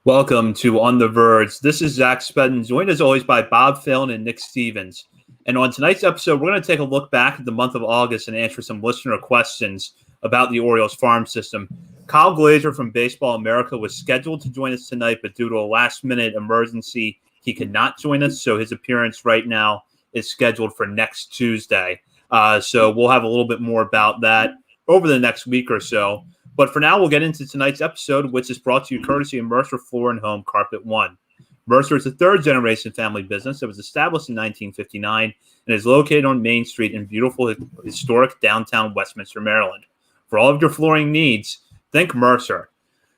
Welcome to On the Verge. This is Zach Spedden, joined as always by Bob Phelan and Nick Stevens. And on tonight's episode, we're going to take a look back at the month of August and answer some listener questions about the Orioles farm system. Kyle Glazer from Baseball America was scheduled to join us tonight, but due to a last-minute emergency, he could not join us. So his appearance right now is scheduled for next Tuesday. So we'll have a little bit more about that over the next week or so. But for now, we'll get into tonight's episode, which is brought to you courtesy of Mercer Floor and Home Carpet One. Mercer is a third-generation family business that was established in 1959 and is located on Main Street in beautiful, historic downtown Westminster, Maryland. For all of your flooring needs, think Mercer.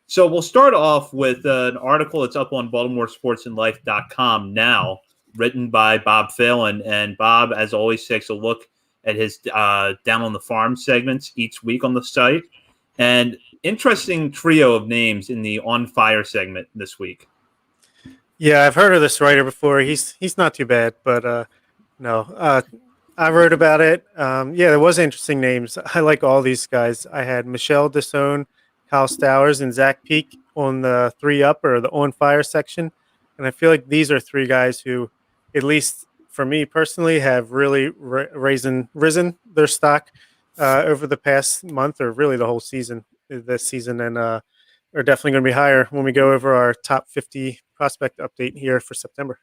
So we'll start off with an article that's up on BaltimoreSportsAndLife.com now, written by Bob Phelan. And Bob, as always, takes a look at his Down on the Farm segments each week on the site. And interesting trio of names in the On Fire segment this week. Yeah, I've heard of this writer before. He's not too bad, but no. I wrote about it. Yeah, there was interesting names. I like all these guys. I had Michelle Deson, Kyle Stowers, and Zach Peake on the 3-up or the On Fire section. And I feel like these are three guys who, at least for me personally, have really risen their stock over the past month, or really the whole season, this season, and are definitely going to be higher when we go over our top 50 prospect update here for September.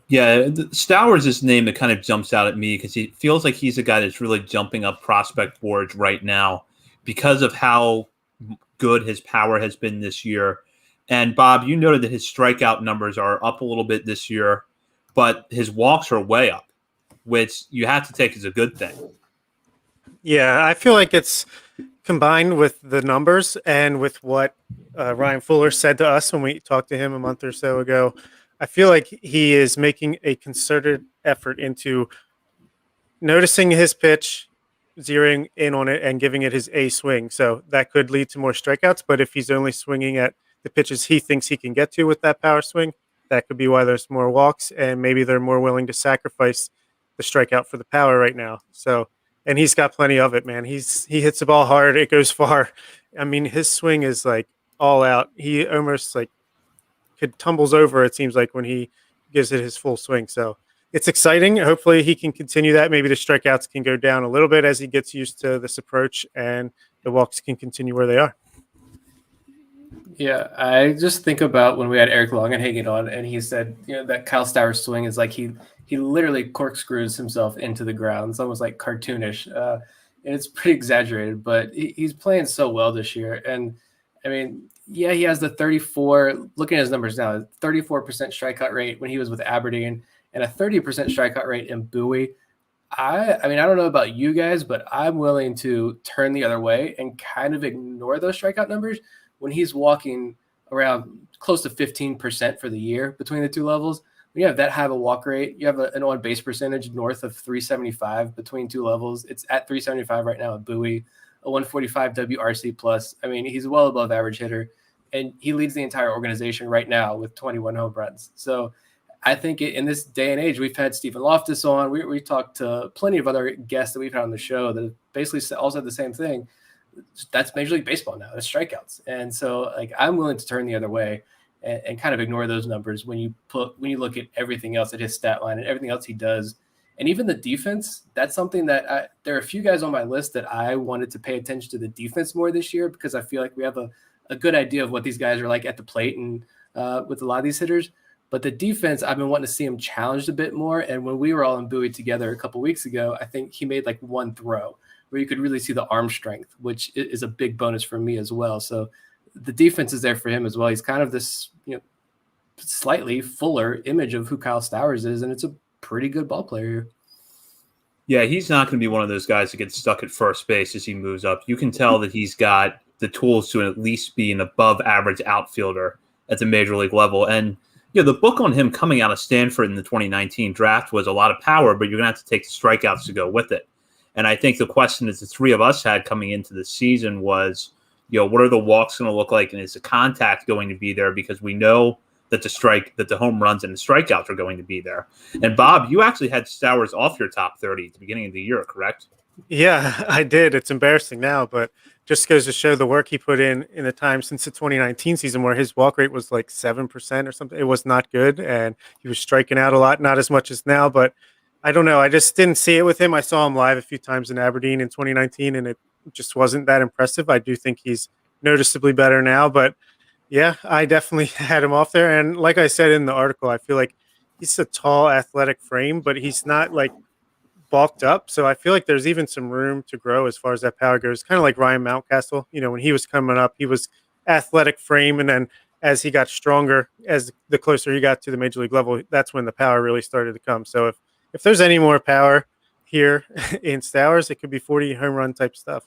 Yeah, Stowers is a name that kind of jumps out at me because he feels like he's a guy that's really jumping up prospect boards right now because of how good his power has been this year. And Bob, you noted that his strikeout numbers are up a little bit this year, but his walks are way up, which you have to take as a good thing. Yeah, I feel like it's combined with the numbers and with what Ryan Fuller said to us when we talked to him a month or so ago. I feel like he is making a concerted effort into noticing his pitch, zeroing in on it, and giving it his A swing. So that could lead to more strikeouts, but if he's only swinging at the pitches he thinks he can get to with that power swing, that could be why there's more walks, and maybe they're more willing to sacrifice the strikeout for the power right now. So, and he's got plenty of it, man. He hits the ball hard. It goes far. I mean, his swing is like all out. He almost like tumbles over, it seems like, when he gives it his full swing. So it's exciting. Hopefully he can continue that. Maybe the strikeouts can go down a little bit as he gets used to this approach, and the walks can continue where they are. Yeah, I just think about when we had Eric Longenhagen on, and he said, that Kyle Stowers swing is like he literally corkscrews himself into the ground. It's almost like cartoonish, and it's pretty exaggerated, but he's playing so well this year. And I mean, yeah, he has the 34. Looking at his numbers now, 34% strikeout rate when he was with Aberdeen, and a 30% strikeout rate in Bowie. I mean, I don't know about you guys, but I'm willing to turn the other way and kind of ignore those strikeout numbers when he's walking around close to 15% for the year between the two levels. When you have that high of a walk rate, you have an on-base percentage north of 375 between two levels. It's at 375 right now at Bowie, a 145 WRC plus. I mean, he's well above average hitter, and he leads the entire organization right now with 21 home runs. So I think in this day and age, we've had Stephen Loftus on. We talked to plenty of other guests that we've had on the show that have basically all said the same thing. That's Major League Baseball now. It's strikeouts. And so I'm willing to turn the other way and kind of ignore those numbers when you look at everything else at his stat line and everything else he does. And even the defense, that's something that there are a few guys on my list that I wanted to pay attention to the defense more this year, because I feel like we have a good idea of what these guys are like at the plate and with a lot of these hitters. But the defense, I've been wanting to see him challenged a bit more. And when we were all in Bowie together a couple weeks ago, I think he made one throw where you could really see the arm strength, which is a big bonus for me as well. So the defense is there for him as well. He's kind of this, slightly fuller image of who Kyle Stowers is, and it's a pretty good ball player here. Yeah, he's not going to be one of those guys that gets stuck at first base as he moves up. You can tell that he's got the tools to at least be an above-average outfielder at the major league level. And the book on him coming out of Stanford in the 2019 draft was a lot of power, but you're going to have to take the strikeouts to go with it. And I think the question that the three of us had coming into the season was, what are the walks going to look like, and is the contact going to be there? Because we know that the home runs and the strikeouts are going to be there. And Bob, you actually had Stowers off your top 30 at the beginning of the year, correct? Yeah, I did. It's embarrassing now, but just goes to show the work he put in the time since the 2019 season where his walk rate was like 7% or something. It was not good, and he was striking out a lot, not as much as now, but I don't know. I just didn't see it with him. I saw him live a few times in Aberdeen in 2019, and it just wasn't that impressive. I do think he's noticeably better now, but yeah, I definitely had him off there. And like I said in the article, I feel like he's a tall, athletic frame, but he's not like bulked up. So I feel like there's even some room to grow as far as that power goes. Kind of like Ryan Mountcastle. You know, when he was coming up, he was athletic frame, and then as he got stronger, as the closer he got to the major league level, that's when the power really started to come. So if there's any more power here in Stowers, it could be 40 home run type stuff.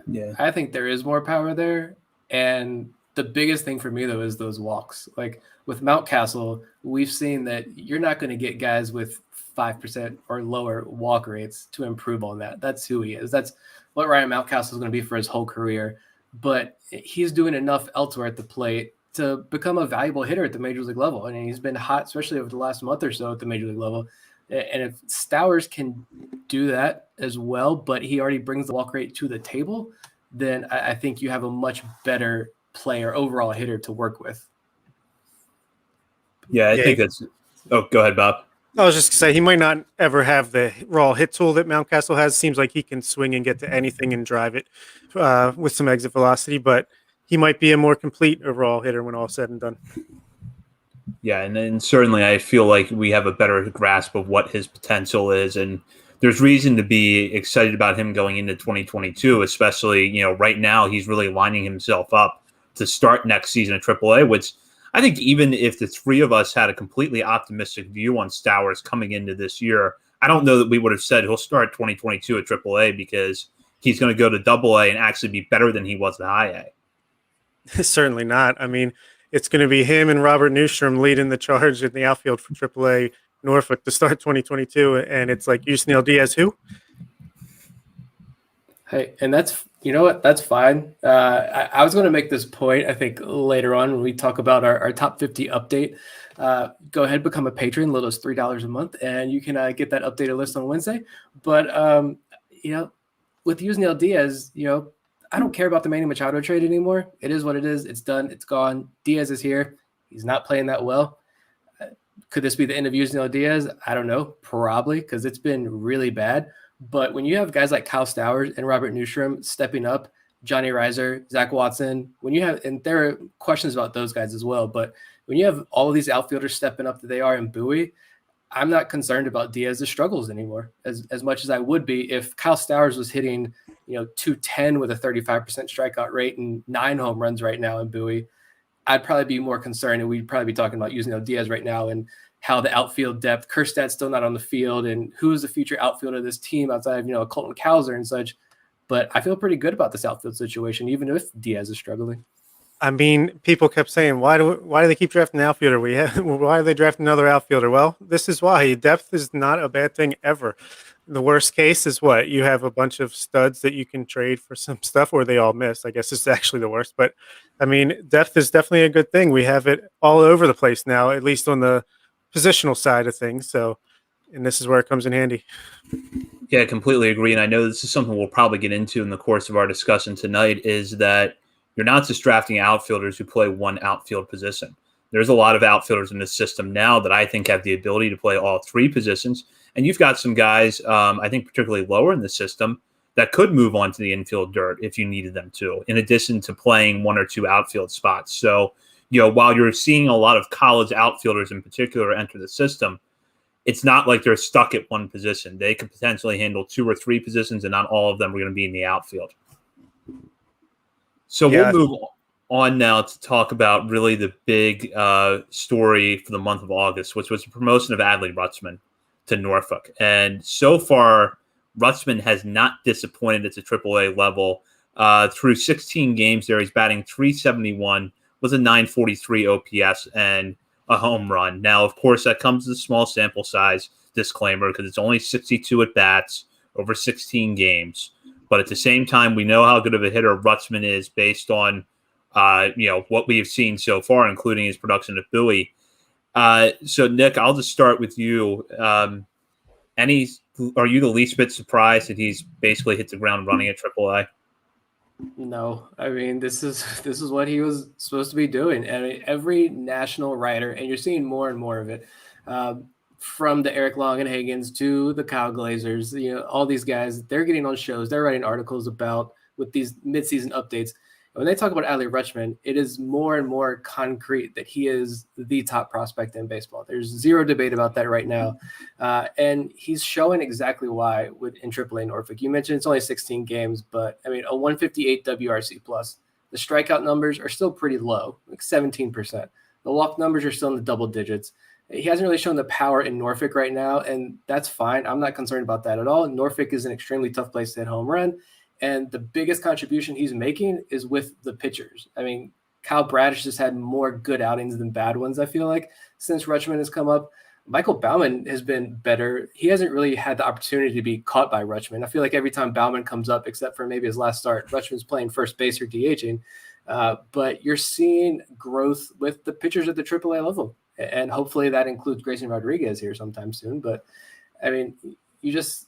Yeah, I think there is more power there. And the biggest thing for me, though, is those walks. Like with Mountcastle, we've seen that you're not going to get guys with 5% or lower walk rates to improve on that. That's who he is. That's what Ryan Mountcastle is going to be for his whole career. But he's doing enough elsewhere at the plate to become a valuable hitter at the major league level. And he's been hot, especially over the last month or so at the major league level. And if Stowers can do that as well, but he already brings the walk rate to the table, then I think you have a much better player, overall hitter to work with. yeah, I think that's. Oh, go ahead, Bob. I was just gonna say he might not ever have the raw hit tool that Mountcastle has. Seems like he can swing and get to anything and drive it with some exit velocity, but he might be a more complete overall hitter when all said and done. Yeah, and then certainly I feel like we have a better grasp of what his potential is, and there's reason to be excited about him going into 2022, especially, right now he's really lining himself up to start next season at AAA, which I think even if the three of us had a completely optimistic view on Stowers coming into this year, I don't know that we would have said he'll start 2022 at AAA because he's going to go to AA and actually be better than he was at High A. Certainly not. I mean, it's going to be him and Robert Newstrom leading the charge in the outfield for AAA Norfolk to start 2022, and it's like Yusniel Diaz who? Hey, and that's, you know what, that's fine. I was going to make this point, I think, later on when we talk about our top 50 update. Go ahead, become a patron, little as $3 a month, and you can get that updated list on Wednesday. But, with Yusniel Diaz, I don't care about the Manny Machado trade anymore. It is what it is. It's done. It's gone. Diaz is here. He's not playing that well. Could this be the end of Yusniel Diaz? I don't know. Probably, because it's been really bad. But when you have guys like Kyle Stowers and Robert Newstrom stepping up, Johnny Reiser, Zach Watson, and there are questions about those guys as well, but when you have all of these outfielders stepping up that they are in Bowie, I'm not concerned about Diaz's struggles anymore as much as I would be if Kyle Stowers was hitting, 210 with a 35% strikeout rate and 9 home runs right now in Bowie. I'd probably be more concerned, and we'd probably be talking about Yusniel Diaz right now and how the outfield depth, Kerstad's still not on the field, and who is the future outfielder of this team outside of, Colton Cowser and such. But I feel pretty good about this outfield situation, even if Diaz is struggling. I mean, people kept saying, why do they keep drafting an outfielder? Why are they drafting another outfielder? Well, this is why. Depth is not a bad thing ever. The worst case is what? You have a bunch of studs that you can trade for some stuff, or they all miss. I guess it's actually the worst. But, I mean, depth is definitely a good thing. We have it all over the place now, at least on the positional side of things. So, and this is where it comes in handy. Yeah, I completely agree. And I know this is something we'll probably get into in the course of our discussion tonight, is that you're not just drafting outfielders who play one outfield position. There's a lot of outfielders in this system now that I think have the ability to play all three positions. And you've got some guys, I think particularly lower in the system, that could move on to the infield dirt if you needed them to, in addition to playing one or two outfield spots. So, while you're seeing a lot of college outfielders in particular enter the system, it's not like they're stuck at one position. They could potentially handle 2 or 3 positions, and not all of them are going to be in the outfield. So We'll move on now to talk about really the big story for the month of August, which was the promotion of Adley Rutzman to Norfolk. And so far, Rutzman has not disappointed at the AAA level. Through 16 games there, he's batting .371 with a .943 OPS and a home run. Now, of course, that comes with a small sample size disclaimer because it's only 62 at-bats over 16 games. But at the same time, we know how good of a hitter Rutzman is based on what we have seen so far, including his production at Bowie. So, Nick, I'll just start with you. Are you the least bit surprised that he's basically hit the ground running at AAA? No, I mean this is what he was supposed to be doing. I mean, every national writer, and you're seeing more and more of it, from the Eric Longenhagens to the Kyle Glazers. All these guys, they're getting on shows, they're writing articles about with these midseason updates. When they talk about Adley Rushman, it is more and more concrete that he is the top prospect in baseball. There's zero debate about that right now. And he's showing exactly why in AAA Norfolk. You mentioned it's only 16 games, but I mean, a 158 WRC plus. The strikeout numbers are still pretty low, like 17%. The walk numbers are still in the double digits. He hasn't really shown the power in Norfolk right now, and that's fine. I'm not concerned about that at all. Norfolk is an extremely tough place to hit home run. And the biggest contribution he's making is with the pitchers. I mean, Kyle Bradish has had more good outings than bad ones, I feel like, since Rutzman has come up. Michael Baumann has been better. He hasn't really had the opportunity to be caught by Rutzman. I feel like every time Baumann comes up, except for maybe his last start, Rutzman's playing first base or DHing. But you're seeing growth with the pitchers at the AAA level. And hopefully that includes Grayson Rodriguez here sometime soon. But, I mean, you see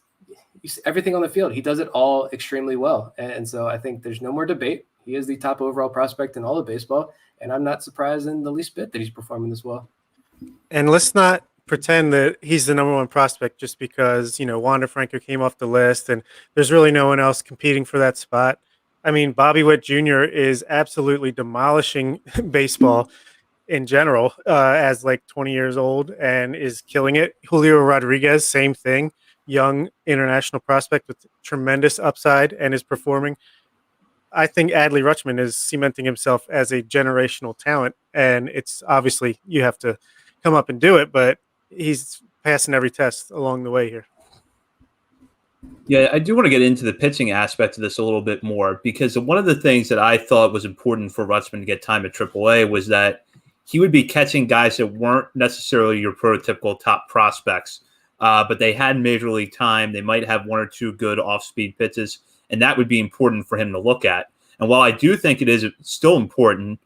everything on the field. He does it all extremely well. And so I think there's no more debate. He is the top overall prospect in all of baseball. And I'm not surprised in the least bit that he's performing this well. And let's not pretend that he's the number one prospect just because, Wander Franco came off the list and there's really no one else competing for that spot. I mean, Bobby Witt Jr. is absolutely demolishing baseball in general as like 20 years old and is killing it. Julio Rodriguez, same thing. Young international prospect with tremendous upside and is performing. I think Adley Rushman is cementing himself as a generational talent, and it's obviously you have to come up and do it, but he's passing every test along the way here. Yeah, I do want to get into the pitching aspect of this a little bit more because one of the things that I thought was important for Rutzman to get time at AAA was that he would be catching guys that weren't necessarily your prototypical top prospects. But they had major league time. They might have one or two good off-speed pitches, and that would be important for him to look at. And while I do think it is still important,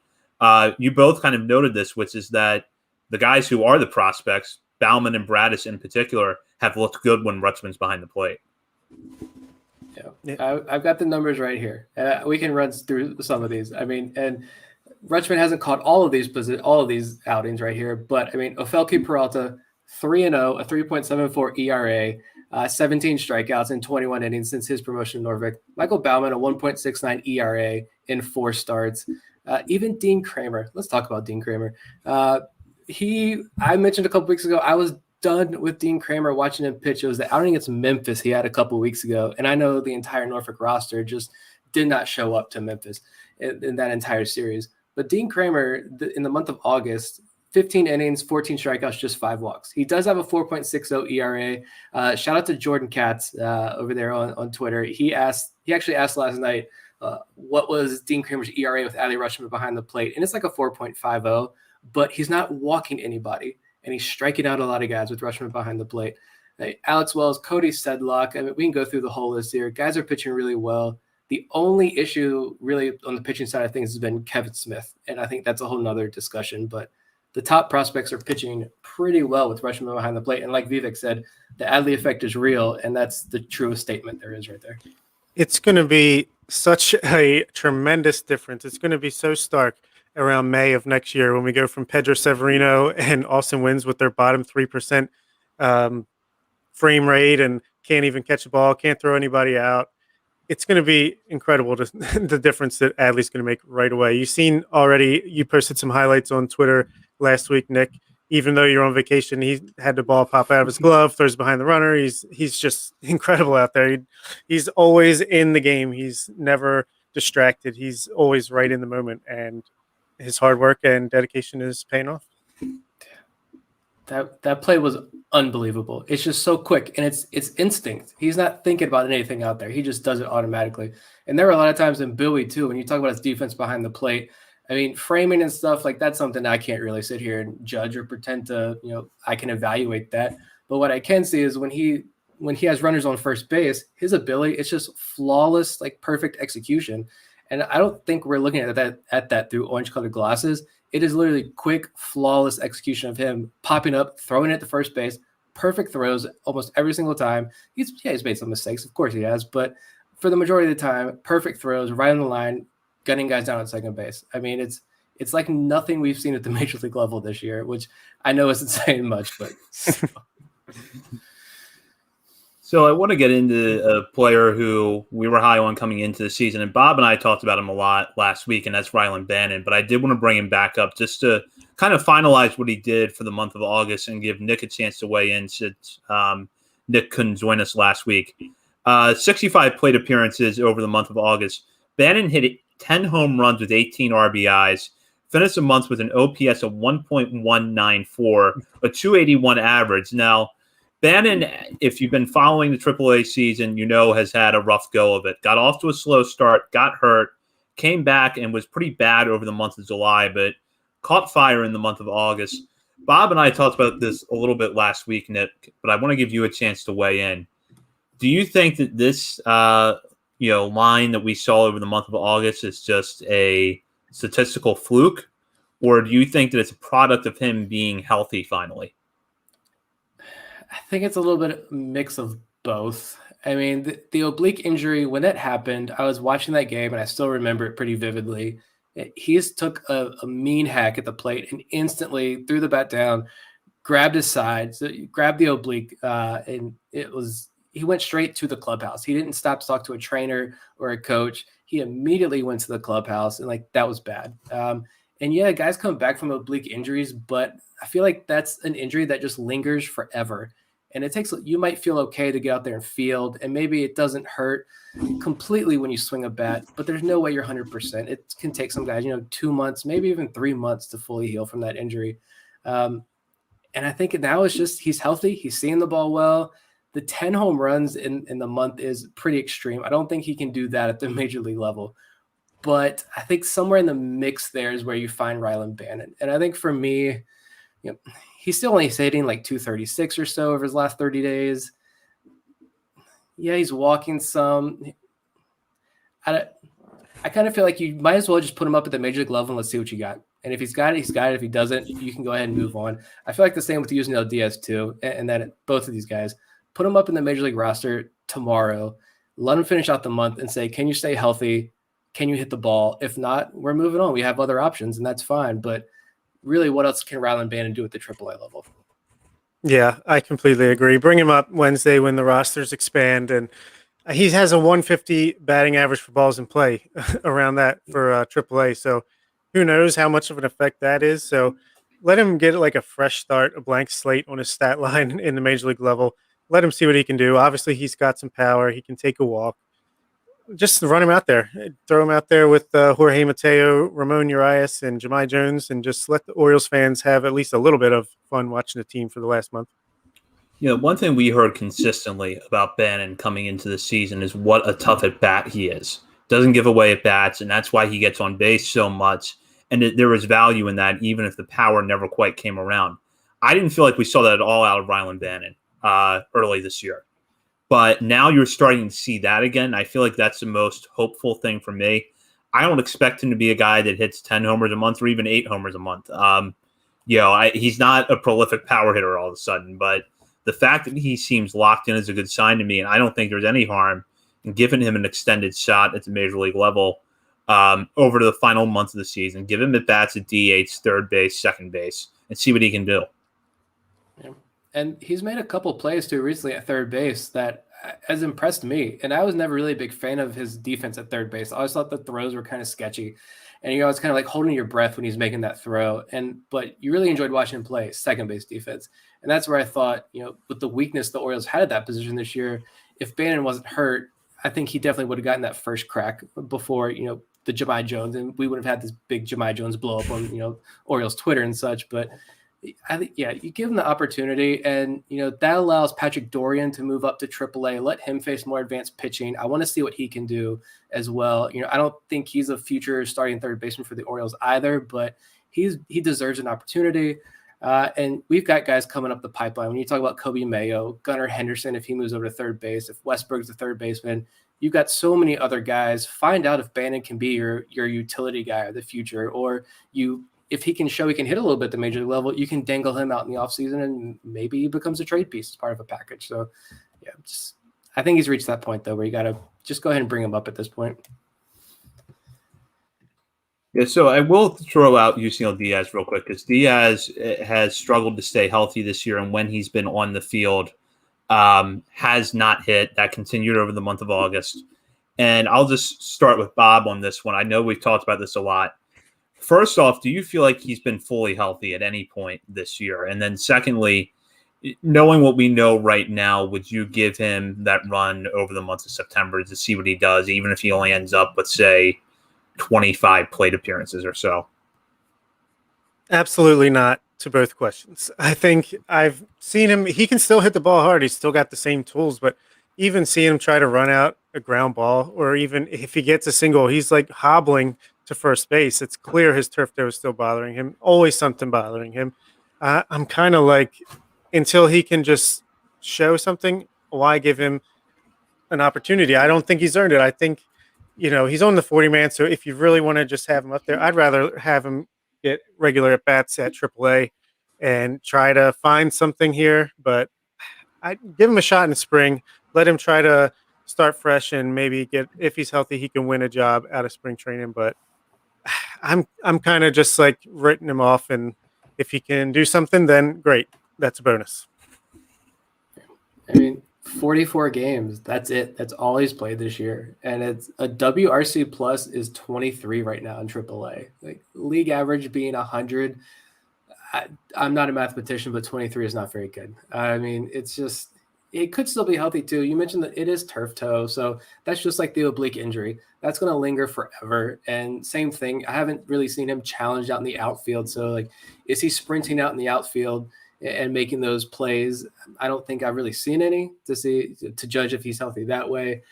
you both kind of noted this, which is that the guys who are the prospects, Baumann and Bradish in particular, have looked good when Rutzman's behind the plate. Yeah. I've got the numbers right here. We can run through some of these. I mean, and Rutzman hasn't caught all of these outings right here, but I mean, Ofelky Peralta, 3-0, a 3.74 ERA, 17 strikeouts in 21 innings since his promotion to Norfolk. Michael Baumann, a 1.69 ERA in 4 starts. Even Dean Kramer. Let's talk about Dean Kramer. I mentioned a couple weeks ago, I was done with Dean Kramer watching him pitch. It was the outing against Memphis he had a couple weeks ago. And I know the entire Norfolk roster just did not show up to Memphis in that entire series. But Dean Kramer, in the month of August, 15 innings, 14 strikeouts, just 5 walks. He does have a 4.60 ERA. Shout out to Jordan Katz over there on Twitter. He actually asked last night, what was Dean Kramer's ERA with Allie Rushman behind the plate? And it's like a 4.50, but he's not walking anybody, and he's striking out a lot of guys with Rushman behind the plate. Alex Wells, Cody Sedlock. I mean, we can go through the whole list here. Guys are pitching really well. The only issue really on the pitching side of things has been Kevin Smith, and I think that's a whole nother discussion, but the top prospects are pitching pretty well with Rushman behind the plate. And like Vivek said, the Adley effect is real, and that's the truest statement there is right there. It's going to be such a tremendous difference. It's going to be so stark around May of next year when we go from Pedro Severino and Austin Wynns with their bottom 3% frame rate and can't even catch a ball, can't throw anybody out. It's going to be incredible, the difference that Adley's going to make right away. You've seen already, you posted some highlights on Twitter last week, Nick. Even though you're on vacation, he had the ball pop out of his glove, throws behind the runner. He's just incredible out there. He's always in the game. He's never distracted. He's always right in the moment, and his hard work and dedication is paying off. That play was unbelievable. It's just so quick, and it's instinct. He's not thinking about anything out there. He just does it automatically. And there were a lot of times in Bowie too, when you talk about his defense behind the plate. I mean, framing and stuff like that's something I can't really sit here and judge or pretend to, I can evaluate that. But what I can see is when he has runners on first base, his ability, it's just flawless, like perfect execution. And I don't think we're looking at that through orange-colored glasses. It is literally quick, flawless execution of him popping up, throwing it to first base, perfect throws almost every single time. He's made some mistakes, of course he has, but for the majority of the time, perfect throws, right on the line, gunning guys down at second base. I mean, it's like nothing we've seen at the major league level this year, which I know isn't saying much, but So I want to get into a player who we were high on coming into the season, and Bob and I talked about him a lot last week, and that's Ryland Bannon. But I did want to bring him back up just to kind of finalize what he did for the month of August and give Nick a chance to weigh in since Nick couldn't join us last week. 65 plate appearances over the month of August. Bannon hit 10 home runs with 18 RBIs, finished the month with an OPS of 1.194, a 281 average. Now, Bannon, if you've been following the AAA season, has had a rough go of it. Got off to a slow start, got hurt, came back and was pretty bad over the month of July, but caught fire in the month of August. Bob and I talked about this a little bit last week, Nick, but I want to give you a chance to weigh in. Do you think that this, line that we saw over the month of August is just a statistical fluke, or do you think that it's a product of him being healthy finally? I think it's a little bit of a mix of both. I mean, the oblique injury, when that happened, I was watching that game and I still remember it pretty vividly. He just took a mean hack at the plate and instantly threw the bat down, grabbed his side, so grabbed the oblique, and he went straight to the clubhouse. He didn't stop to talk to a trainer or a coach. He immediately went to the clubhouse, and that was bad. And yeah, guys come back from oblique injuries, but I feel like that's an injury that just lingers forever. And you might feel okay to get out there and field, and maybe it doesn't hurt completely when you swing a bat, but there's no way you're 100%. It can take some guys, 2 months, maybe even 3 months to fully heal from that injury. And I think now it's just he's healthy. He's seeing the ball well. The 10 home runs in the month is pretty extreme. I don't think he can do that at the major league level. But I think somewhere in the mix there is where you find Ryland Bannon. And I think for me, he's still only hitting 236 or so over his last 30 days. Yeah, he's walking some. I kind of feel like you might as well just put him up at the major league level and let's see what you got. And if he's got it, he's got it. If he doesn't, you can go ahead and move on. I feel like the same with Yusniel Diaz too, and that both of these guys. Put him up in the major league roster tomorrow. Let him finish out the month and say, can you stay healthy? Can you hit the ball? If not, we're moving on. We have other options, and that's fine. But really, what else can Ryland Bannon do at the AAA level? Yeah, I completely agree. Bring him up Wednesday when the rosters expand, and he has a 150 batting average for balls in play around that for AAA. So who knows how much of an effect that is. So let him get a fresh start, a blank slate on his stat line in the major league level. Let him see what he can do. Obviously, he's got some power. He can take a walk. Just run him out there. Throw him out there with Jorge Mateo, Ramon Urias, and Jemai Jones, and just let the Orioles fans have at least a little bit of fun watching the team for the last month. One thing we heard consistently about Bannon coming into the season is what a tough at bat he is. Doesn't give away at bats, and that's why he gets on base so much. And there was value in that, even if the power never quite came around. I didn't feel like we saw that at all out of Ryland Bannon early this year. But now you're starting to see that again. I feel like that's the most hopeful thing for me. I don't expect him to be a guy that hits 10 homers a month or even 8 homers a month. He's not a prolific power hitter all of a sudden, but the fact that he seems locked in is a good sign to me, and I don't think there's any harm in giving him an extended shot at the major league level over the final month of the season. Give him at bats at DH, third base, second base, and see what he can do. Yeah. And he's made a couple plays too recently at third base that has impressed me. And I was never really a big fan of his defense at third base. I always thought the throws were kind of sketchy. And it's kind of holding your breath when he's making that throw. But you really enjoyed watching him play second base defense. And that's where I thought, with the weakness the Orioles had at that position this year, if Bannon wasn't hurt, I think he definitely would have gotten that first crack before, the Jemai Jones. And we would have had this big Jemai Jones blow up on, Orioles Twitter and such. But I think, you give him the opportunity, and that allows Patrick Dorian to move up to AAA. Let him face more advanced pitching. I want to see what he can do as well. I don't think he's a future starting third baseman for the Orioles either, but he deserves an opportunity. And we've got guys coming up the pipeline. When you talk about Kobe Mayo, Gunnar Henderson, if he moves over to third base, if Westberg's the third baseman, you've got so many other guys. Find out if Bannon can be your utility guy of the future, or you if he can show he can hit a little bit at the major league level, you can dangle him out in the offseason and maybe he becomes a trade piece as part of a package. So, yeah, I think he's reached that point, though, where you got to just go ahead and bring him up at this point. Yeah, so I will throw out Yusniel Diaz real quick because Diaz has struggled to stay healthy this year, and when he's been on the field, has not hit. That continued over the month of August. And I'll just start with Bob on this one. I know we've talked about this a lot. First off, do you feel like he's been fully healthy at any point this year? And then secondly, knowing what we know right now, would you give him that run over the month of September to see what he does, even if he only ends up with, say, 25 plate appearances or so? Absolutely not to both questions. I think I've seen him. He can still hit the ball hard. He's still got the same tools, but even seeing him try to run out a ground ball, or even if he gets a single, he's like hobbling to first base. It's clear his turf toe is still bothering him. Always something bothering him. I'm kind of like, until he can just show something, why give him an opportunity? I don't think he's earned it. I think, he's on the 40-man. So if you really want to just have him up there, I'd rather have him get regular at bats at AAA and try to find something here. But I'd give him a shot in the spring. Let him try to start fresh and maybe if he's healthy, he can win a job out of spring training. But I'm kind of just like writing him off. And if he can do something, then great. That's a bonus. I mean, 44 games. That's it. That's all he's played this year. And it's a WRC plus is 23 right now in AAA. Like league average being 100. I'm not a mathematician, but 23 is not very good. I mean, it could still be healthy too. You mentioned that it is turf toe. So that's just like the oblique injury. That's going to linger forever. And same thing. I haven't really seen him challenged out in the outfield. So like, is he sprinting out in the outfield and making those plays? I don't think I've really seen any to judge if he's healthy that way.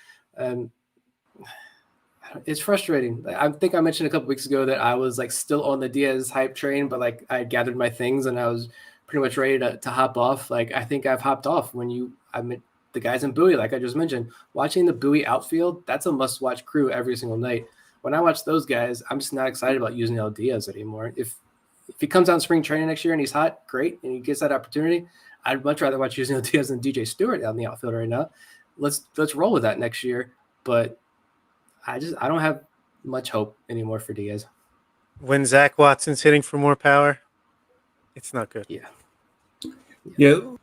It's frustrating. I think I mentioned a couple weeks ago that I was like still on the Diaz hype train, but like I gathered my things and I was pretty much ready to hop off. Like I think I've hopped off the guys in Bowie, like I just mentioned, watching the Bowie outfield, that's a must-watch crew every single night. When I watch those guys, I'm just not excited about using El Diaz anymore. If he comes out in spring training next year and he's hot, great, and he gets that opportunity, I'd much rather watch using El Diaz than DJ Stewart out in the outfield right now. Let's roll with that next year. But I don't have much hope anymore for Diaz. When Zach Watson's hitting for more power, it's not good. Yeah.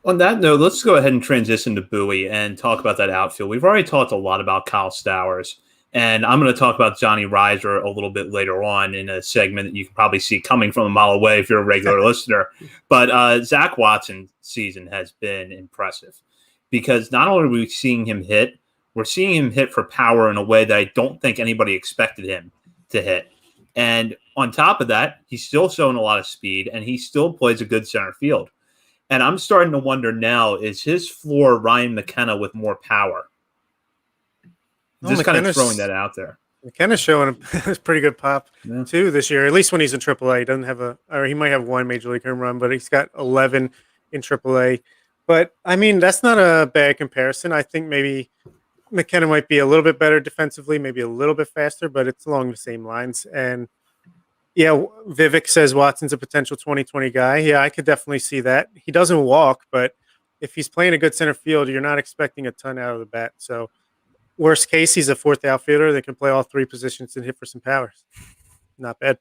On that note, let's go ahead and transition to Bowie and talk about that outfield. We've already talked a lot about Kyle Stowers, and I'm going to talk about Johnny Reiser a little bit later on in a segment that you can probably see coming from a mile away if you're a regular listener. But Zach Watson's season has been impressive because not only are we seeing him hit, we're seeing him hit for power in a way that I don't think anybody expected him to hit. And on top of that, he's still showing a lot of speed, and he still plays a good center field. And I'm starting to wonder now, is his floor Ryan McKenna with more power? Just kind of throwing that out there. McKenna's showing a pretty good pop, too, this year, at least when he's in AAA. He doesn't have or he might have one major league home run, but he's got 11 in AAA. But, I mean, that's not a bad comparison. I think maybe McKenna might be a little bit better defensively, maybe a little bit faster, but it's along the same lines. And yeah, Vivek says Watson's a potential 2020 guy. Yeah, I could definitely see that. He doesn't walk, but if he's playing a good center field, you're not expecting a ton out of the bat. So worst case, he's a fourth outfielder that can play all three positions and hit for some powers. Not bad.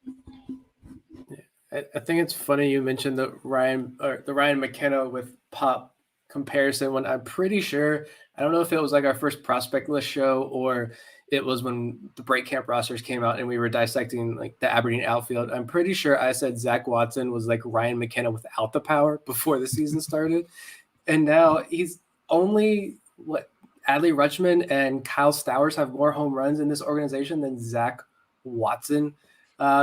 I think it's funny you mentioned the Ryan McKenna with pop comparison when I'm pretty sure, I don't know if it was like our first prospect list show or it was when the break camp rosters came out and we were dissecting like the Aberdeen outfield. I'm pretty sure I said Zach Watson was like Ryan McKenna without the power before the season started. And now he's only Adley Rushman and Kyle Stowers have more home runs in this organization than Zach Watson.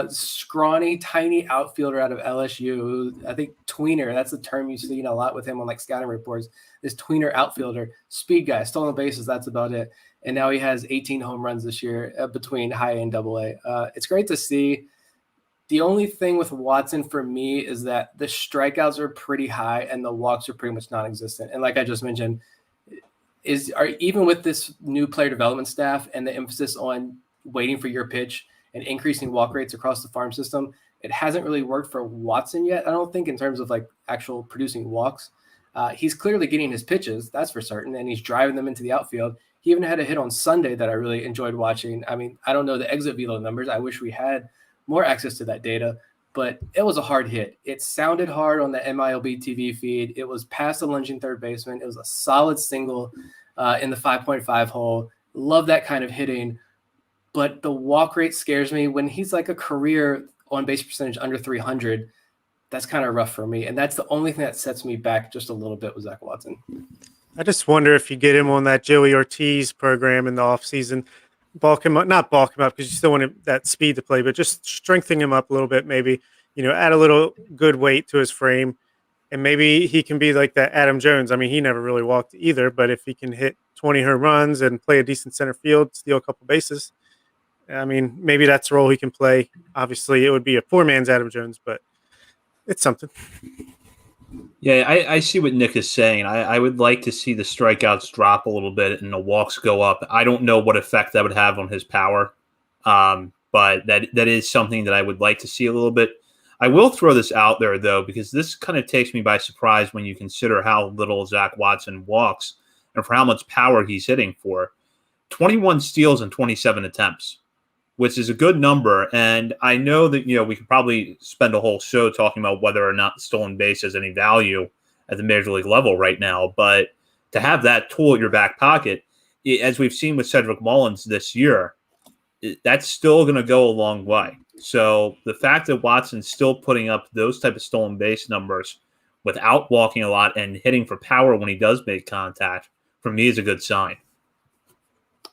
Scrawny, tiny outfielder out of LSU. I think tweener, that's the term you've seen a lot with him on like scouting reports. This tweener outfielder, speed guy, stolen bases, that's about it. And now he has 18 home runs this year between high A and double A. It's great to see. The only thing with Watson for me is that the strikeouts are pretty high and the walks are pretty much non-existent. And like I just mentioned, even with this new player development staff and the emphasis on waiting for your pitch and increasing walk rates across the farm system, It hasn't really worked for Watson yet, I don't think, in terms of like actual producing walks. He's clearly getting his pitches, that's for certain, and he's driving them into the outfield. He even had a hit on Sunday that I really enjoyed watching. I mean, I don't know the exit velo numbers. I wish we had more access to that data, but it was a hard hit. It sounded hard on the MILB TV feed. It was past the lunging third baseman. It was a solid single in the 5.5 hole. Love that kind of hitting, but the walk rate scares me. When he's like a career on base percentage under 300, that's kind of rough for me. And that's the only thing that sets me back just a little bit with Zach Watson. I just wonder if you get him on that Joey Ortiz program in the offseason, not bulk him up because you still want that speed to play, but just strengthen him up a little bit, maybe, add a little good weight to his frame. And maybe he can be like that Adam Jones. I mean, he never really walked either, but if he can hit 20 home runs and play a decent center field, steal a couple bases, I mean, maybe that's a role he can play. Obviously, it would be a poor man's Adam Jones, but it's something. Yeah, I see what Nick is saying. I would like to see the strikeouts drop a little bit and the walks go up. I don't know what effect that would have on his power, but that is something that I would like to see a little bit. I will throw this out there, though, because this kind of takes me by surprise when you consider how little Zach Watson walks and for how much power he's hitting for. 21 steals and 27 attempts, which is a good number. And I know that, we could probably spend a whole show talking about whether or not stolen base has any value at the major league level right now. But to have that tool in your back pocket, as we've seen with Cedric Mullins this year, that's still going to go a long way. So the fact that Watson's still putting up those type of stolen base numbers without walking a lot and hitting for power when he does make contact, for me, is a good sign.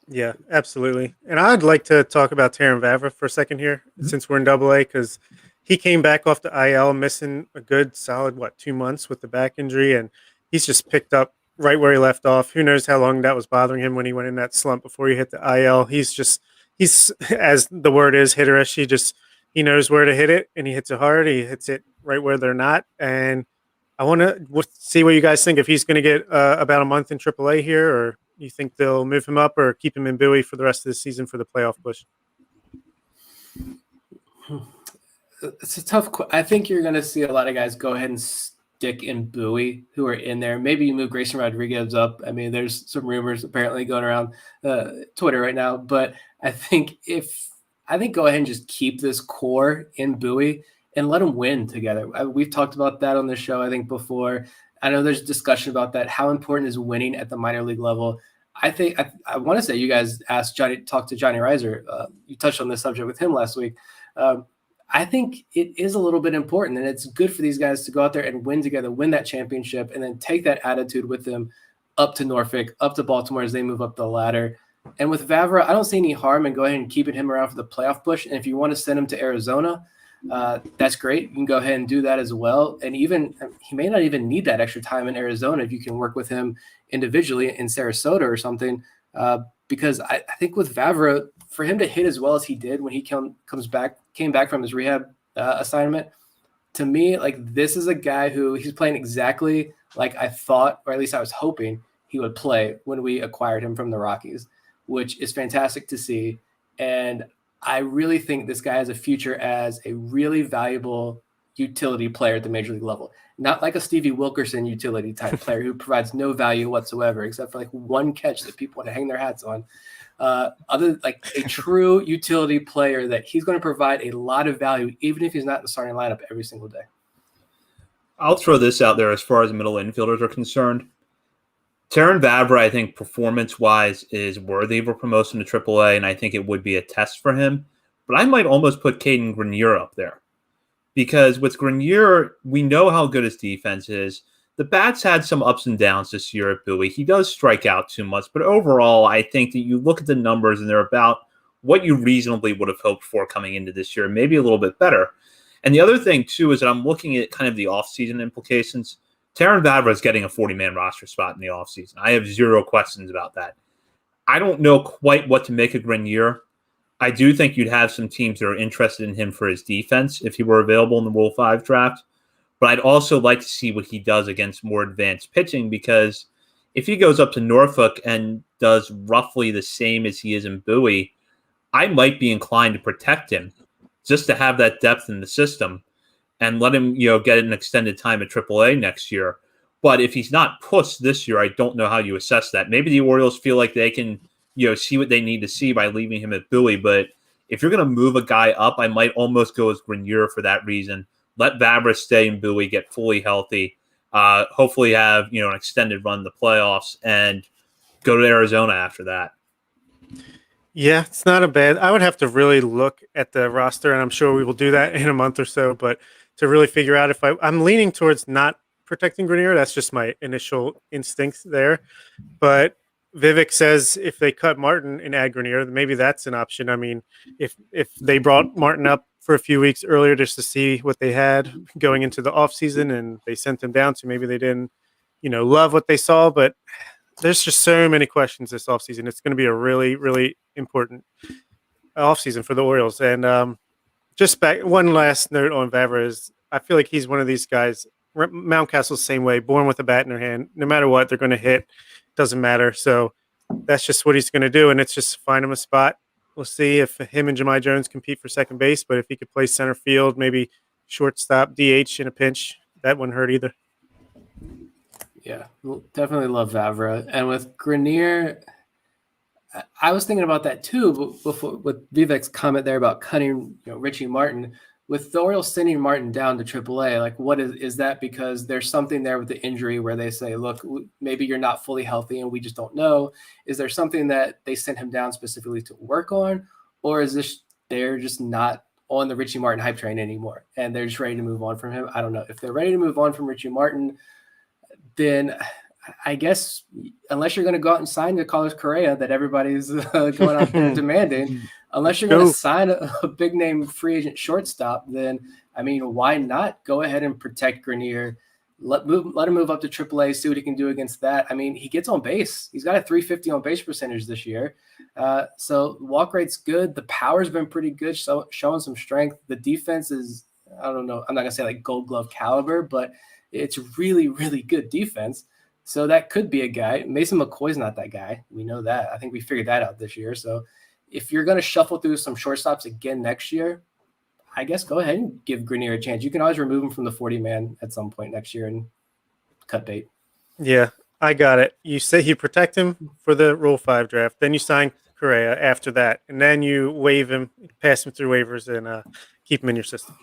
Yeah, absolutely. And I'd like to talk about Terrin Vavra for a second here, since we're in AA, because he came back off the IL missing a good solid, 2 months with the back injury, and he's just picked up right where he left off. Who knows how long that was bothering him when he went in that slump before he hit the IL. He's, as the word is, hitterish. He knows where to hit it, and he hits it hard. He hits it right where they're not. And I want to see what you guys think, if he's going to get about a month in AAA here, or you think they'll move him up or keep him in Bowie for the rest of the season for the playoff push? It's a tough I think you're going to see a lot of guys go ahead and stick in Bowie who are in there. Maybe you move Grayson Rodriguez up. I mean, there's some rumors apparently going around Twitter right now, but I think go ahead and just keep this core in Bowie and let them win together. We've talked about that on the show, I think, before. I know there's discussion about that. How important is winning at the minor league level? I think I want to say you guys talked to Johnny Reiser. You touched on this subject with him last week. I think it is a little bit important, and it's good for these guys to go out there and win together, win that championship, and then take that attitude with them up to Norfolk, up to Baltimore as they move up the ladder. And with Vavra, I don't see any harm in go ahead and keeping him around for the playoff push. And if you want to send him to Arizona, that's great. You can go ahead and do that as well. And even he may not even need that extra time in Arizona if you can work with him individually in Sarasota or something. Because I think with Vavra, for him to hit as well as he did when he came back from his rehab assignment, to me, like, this is a guy who he's playing exactly like I thought, or at least I was hoping he would play when we acquired him from the Rockies, which is fantastic to see. And I really think this guy has a future as a really valuable utility player at the major league level. Not like a Stevie Wilkerson utility type player who provides no value whatsoever, except for like one catch that people want to hang their hats on. Other like a true utility player that he's going to provide a lot of value, even if he's not in the starting lineup every single day. I'll throw this out there as far as middle infielders are concerned. Terrin Vavra, I think, performance-wise, is worthy of a promotion to AAA, and I think it would be a test for him. But I might almost put Caden Grenier up there. Because with Grenier, we know how good his defense is. The Bats had some ups and downs this year at Bowie. He does strike out too much. But overall, I think that you look at the numbers, and they're about what you reasonably would have hoped for coming into this year, maybe a little bit better. And the other thing, too, is that I'm looking at kind of the offseason implications. Terrin Vavra is getting a 40-man roster spot in the offseason. I have zero questions about that. I don't know quite what to make of Grenier. I do think you'd have some teams that are interested in him for his defense if he were available in the Rule 5 draft. But I'd also like to see what he does against more advanced pitching, because if he goes up to Norfolk and does roughly the same as he is in Bowie, I might be inclined to protect him just to have that depth in the system and let him, get an extended time at AAA next year. But if he's not pushed this year, I don't know how you assess that. Maybe the Orioles feel like they can, see what they need to see by leaving him at Bowie. But if you're going to move a guy up, I might almost go with Grenier for that reason. Let Vavra stay in Bowie, get fully healthy, hopefully have, an extended run in the playoffs, and go to Arizona after that. Yeah, it's not a bad. I would have to really look at the roster, and I'm sure we will do that in a month or so. But to really figure out if I'm leaning towards not protecting Grenier. That's just my initial instinct there. But Vivek says if they cut Martin and add Grenier, maybe that's an option. I mean, if they brought Martin up for a few weeks earlier just to see what they had going into the offseason and they sent him down, so maybe they didn't, love what they saw. But there's just so many questions this offseason. It's going to be a really, really important offseason for the Orioles. And just back, one last note on Vavra is I feel like he's one of these guys. Mountcastle's the same way, born with a bat in their hand. No matter what, they're going to hit. Doesn't matter. So that's just what he's going to do, and it's just find him a spot. We'll see if him and Jahmai Jones compete for second base, but if he could play center field, maybe shortstop, DH in a pinch, that wouldn't hurt either. Yeah, definitely love Vavra. And with Grenier, I was thinking about that too, before with Vivek's comment there about cutting Richie Martin. With the Orioles sending Martin down to AAA, like what is that because there's something there with the injury where they say, look, maybe you're not fully healthy and we just don't know. Is there something that they sent him down specifically to work on? Or is this they're just not on the Richie Martin hype train anymore and they're just ready to move on from him? I don't know. If they're ready to move on from Richie Martin, then I guess unless you're going to go out and sign the Carlos Correa that everybody's going out there demanding, unless you're going to sign a big name free agent shortstop, then I mean, why not go ahead and protect Grenier? Let him move up to AAA, see what he can do against that. I mean, he gets on base. He's got a .350 on base percentage this year. So walk rate's good. The power's been pretty good, so showing some strength. The defense is, I don't know, I'm not going to say like Gold Glove caliber, but it's really, really good defense. So that could be a guy. Mason McCoy's not that guy. We know that. I think we figured that out this year. So if you're going to shuffle through some shortstops again next year, I guess go ahead and give Grenier a chance. You can always remove him from the 40-man at some point next year and cut bait. Yeah, I got it. You say you protect him for the Rule 5 draft. Then you sign Correa after that. And then you waive him, pass him through waivers, and keep him in your system.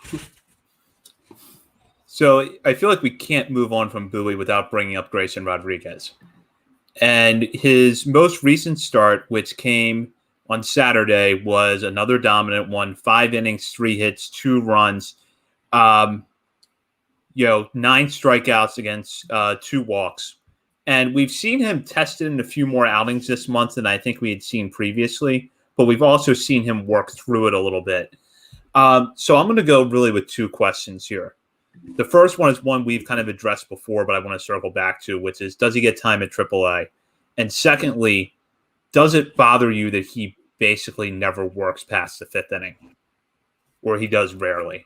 So I feel like we can't move on from Bowie without bringing up Grayson Rodriguez. And his most recent start, which came on Saturday, was another dominant one. 5 innings, 3 hits, 2 runs, 9 strikeouts against 2 walks. And we've seen him tested in a few more outings this month than I think we had seen previously, but we've also seen him work through it a little bit. So I'm going to go really with 2 questions here. The first one is one we've kind of addressed before, but I want to circle back to, which is, does he get time at AAA? And secondly, does it bother you that he basically never works past the 5th inning, or he does rarely?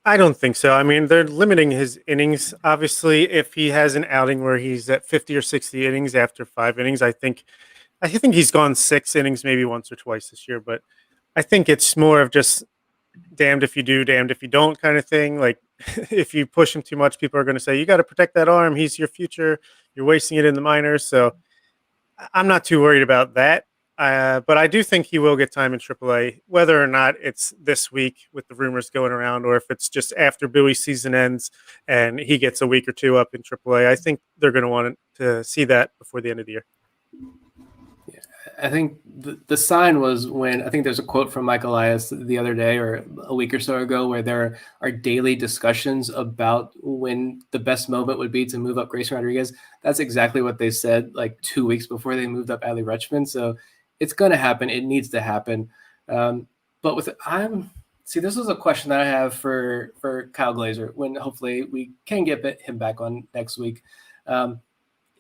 I don't think so. I mean, they're limiting his innings. Obviously, if he has an outing where he's at 50 or 60 innings after 5 innings, I think he's gone 6 innings maybe once or twice this year. But I think it's more of just damned if you do, damned if you don't kind of thing. Like if you push him too much, people are going to say, you got to protect that arm. He's your future. You're wasting it in the minors. So I'm not too worried about that. But I do think he will get time in AAA, whether or not it's this week with the rumors going around, or if it's just after Bowie's season ends and he gets a week or 2 up in AAA. I think they're going to want to see that before the end of the year. I think the sign was when, I think there's a quote from Mike Elias the other day or a week or so ago, where there are daily discussions about when the best moment would be to move up Grayson Rodriguez. That's exactly what they said like 2 weeks before they moved up Adley Rushman. So it's going to happen. It needs to happen. But with this was a question that I have for Kyle Glazer when hopefully we can get him back on next week.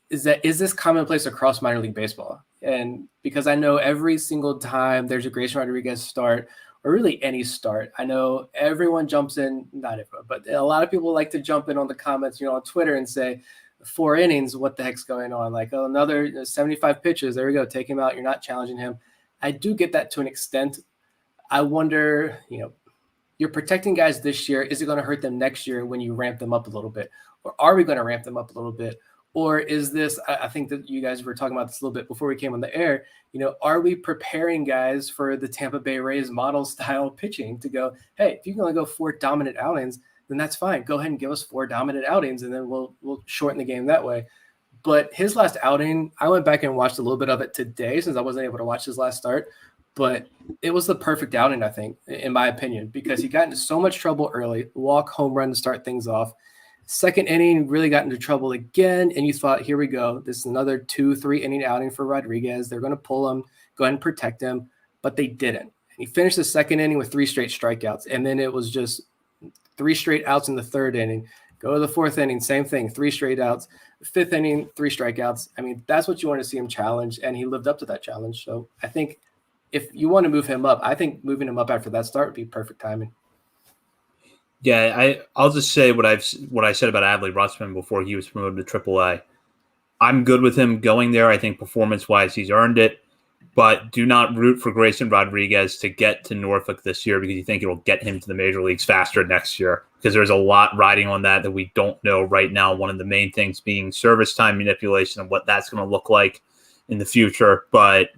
Is this commonplace across minor league baseball? And because I know every single time there's a Grayson Rodriguez start, or really any start, I know everyone jumps in, not everyone, but a lot of people like to jump in on the comments, on Twitter and say, 4 innings, what the heck's going on? Like, oh, another 75 pitches, there we go, take him out, you're not challenging him. I do get that to an extent. I wonder, you're protecting guys this year. Is it going to hurt them next year when you ramp them up a little bit? Or are we going to ramp them up a little bit? Or is this, I think that you guys were talking about this a little bit before we came on the air, are we preparing guys for the Tampa Bay Rays model style pitching to go, hey, if you can only go 4 dominant outings, then that's fine. Go ahead and give us 4 dominant outings, and then we'll shorten the game that way. But his last outing, I went back and watched a little bit of it today since I wasn't able to watch his last start. But it was the perfect outing, I think, in my opinion, because he got into so much trouble early, walk, home run to start things off. Second inning, really got into trouble again, and you thought, here we go. This is another 2-3 inning outing for Rodriguez. They're going to pull him, go ahead and protect him, but they didn't. And he finished the second inning with 3 straight strikeouts, and then it was just 3 straight outs in the third inning. Go to the fourth inning, same thing, 3 straight outs. Fifth inning, 3 strikeouts. I mean, that's what you want to see him challenge, and he lived up to that challenge. So I think if you want to move him up, I think moving him up after that start would be perfect timing. Yeah, I'll just say what I said about Adley Rutzman before he was promoted to AAA. I'm good with him going there. I think performance-wise, he's earned it. But do not root for Grayson Rodriguez to get to Norfolk this year because you think it will get him to the major leagues faster next year. Because there's a lot riding on that we don't know right now. One of the main things being service time manipulation and what that's going to look like in the future. But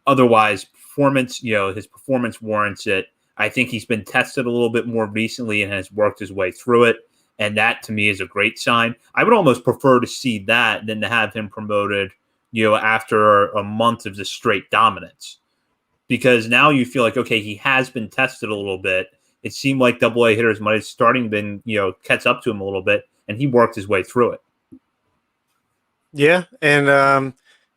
otherwise, performance, his performance warrants it. I think he's been tested a little bit more recently and has worked his way through it. And that, to me, is a great sign. I would almost prefer to see that than to have him promoted, after a month of just straight dominance. Because now you feel like, okay, he has been tested a little bit. It seemed like AA hitters might have been, catch up to him a little bit, and he worked his way through it. Yeah, and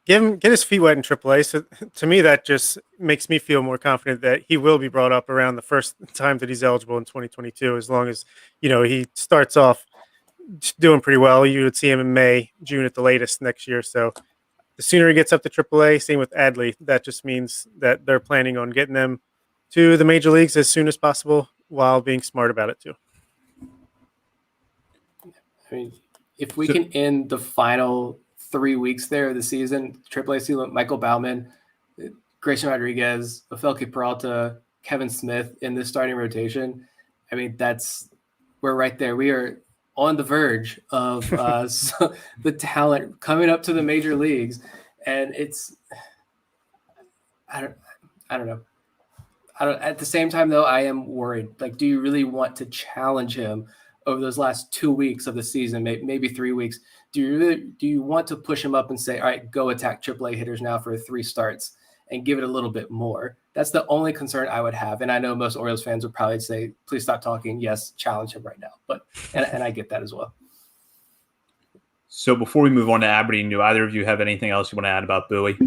get his feet wet in AAA. So to me, that just makes me feel more confident that he will be brought up around the first time that he's eligible in 2022, as long as, he starts off doing pretty well. You would see him in May, June at the latest next year. So the sooner he gets up to AAA, same with Adley, that just means that they're planning on getting them to the major leagues as soon as possible while being smart about it too. I mean, if we can end the final 3 weeks there of the season, AAA season, Michael Baumann, Grayson Rodriguez, Ofelke Peralta, Kevin Smith in this starting rotation, I mean, we're right there. We are on the verge of the talent coming up to the major leagues. And it's, I don't know. At the same time, though, I am worried. Like, do you really want to challenge him over those last 2 weeks of the season, maybe 3 weeks? Do you want to push him up and say, all right, go attack AAA hitters now for 3 starts and give it a little bit more? That's the only concern I would have. And I know most Orioles fans would probably say, please stop talking. Yes, challenge him right now. But and I get that as well. So before we move on to Aberdeen, do either of you have anything else you want to add about Bowie?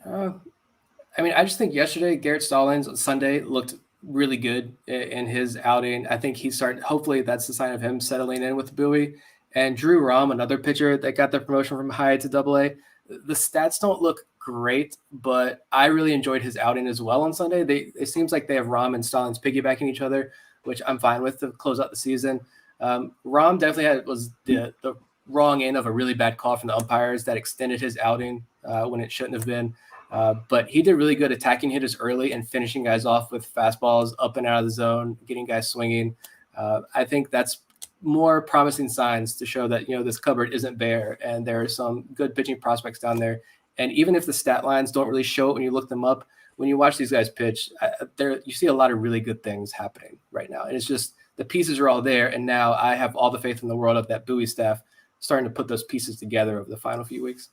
I mean, I just think yesterday, Garrett Stallings on Sunday looked really good in his outing. I think he started, hopefully that's the sign of him settling in with Bowie. And Drew Rom, another pitcher that got the promotion from high to AA. The stats don't look great, but I really enjoyed his outing as well on Sunday. It seems like they have Rom and Stallings piggybacking each other, which I'm fine with to close out the season. Rom definitely was the wrong end of a really bad call from the umpires that extended his outing when it shouldn't have been. But he did really good attacking hitters early and finishing guys off with fastballs up and out of the zone, getting guys swinging. I think that's more promising signs to show that, this cupboard isn't bare and there are some good pitching prospects down there. And even if the stat lines don't really show it when you look them up, when you watch these guys pitch, you see a lot of really good things happening right now. And it's just the pieces are all there. And now I have all the faith in the world of that Bowie staff starting to put those pieces together over the final few weeks.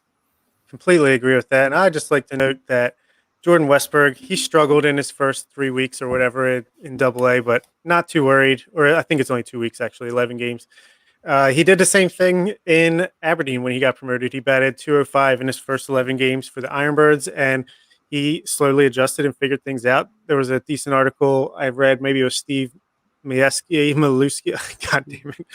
Completely agree with that. And I'd just like to note that Jordan Westberg, he struggled in his first 3 weeks or whatever in AA, but not too worried. Or I think it's only 2 weeks, actually, 11 games. He did the same thing in Aberdeen when he got promoted. He batted .205 in his first 11 games for the Ironbirds, and he slowly adjusted and figured things out. There was a decent article I read, maybe it was Steve Maluski. God damn it.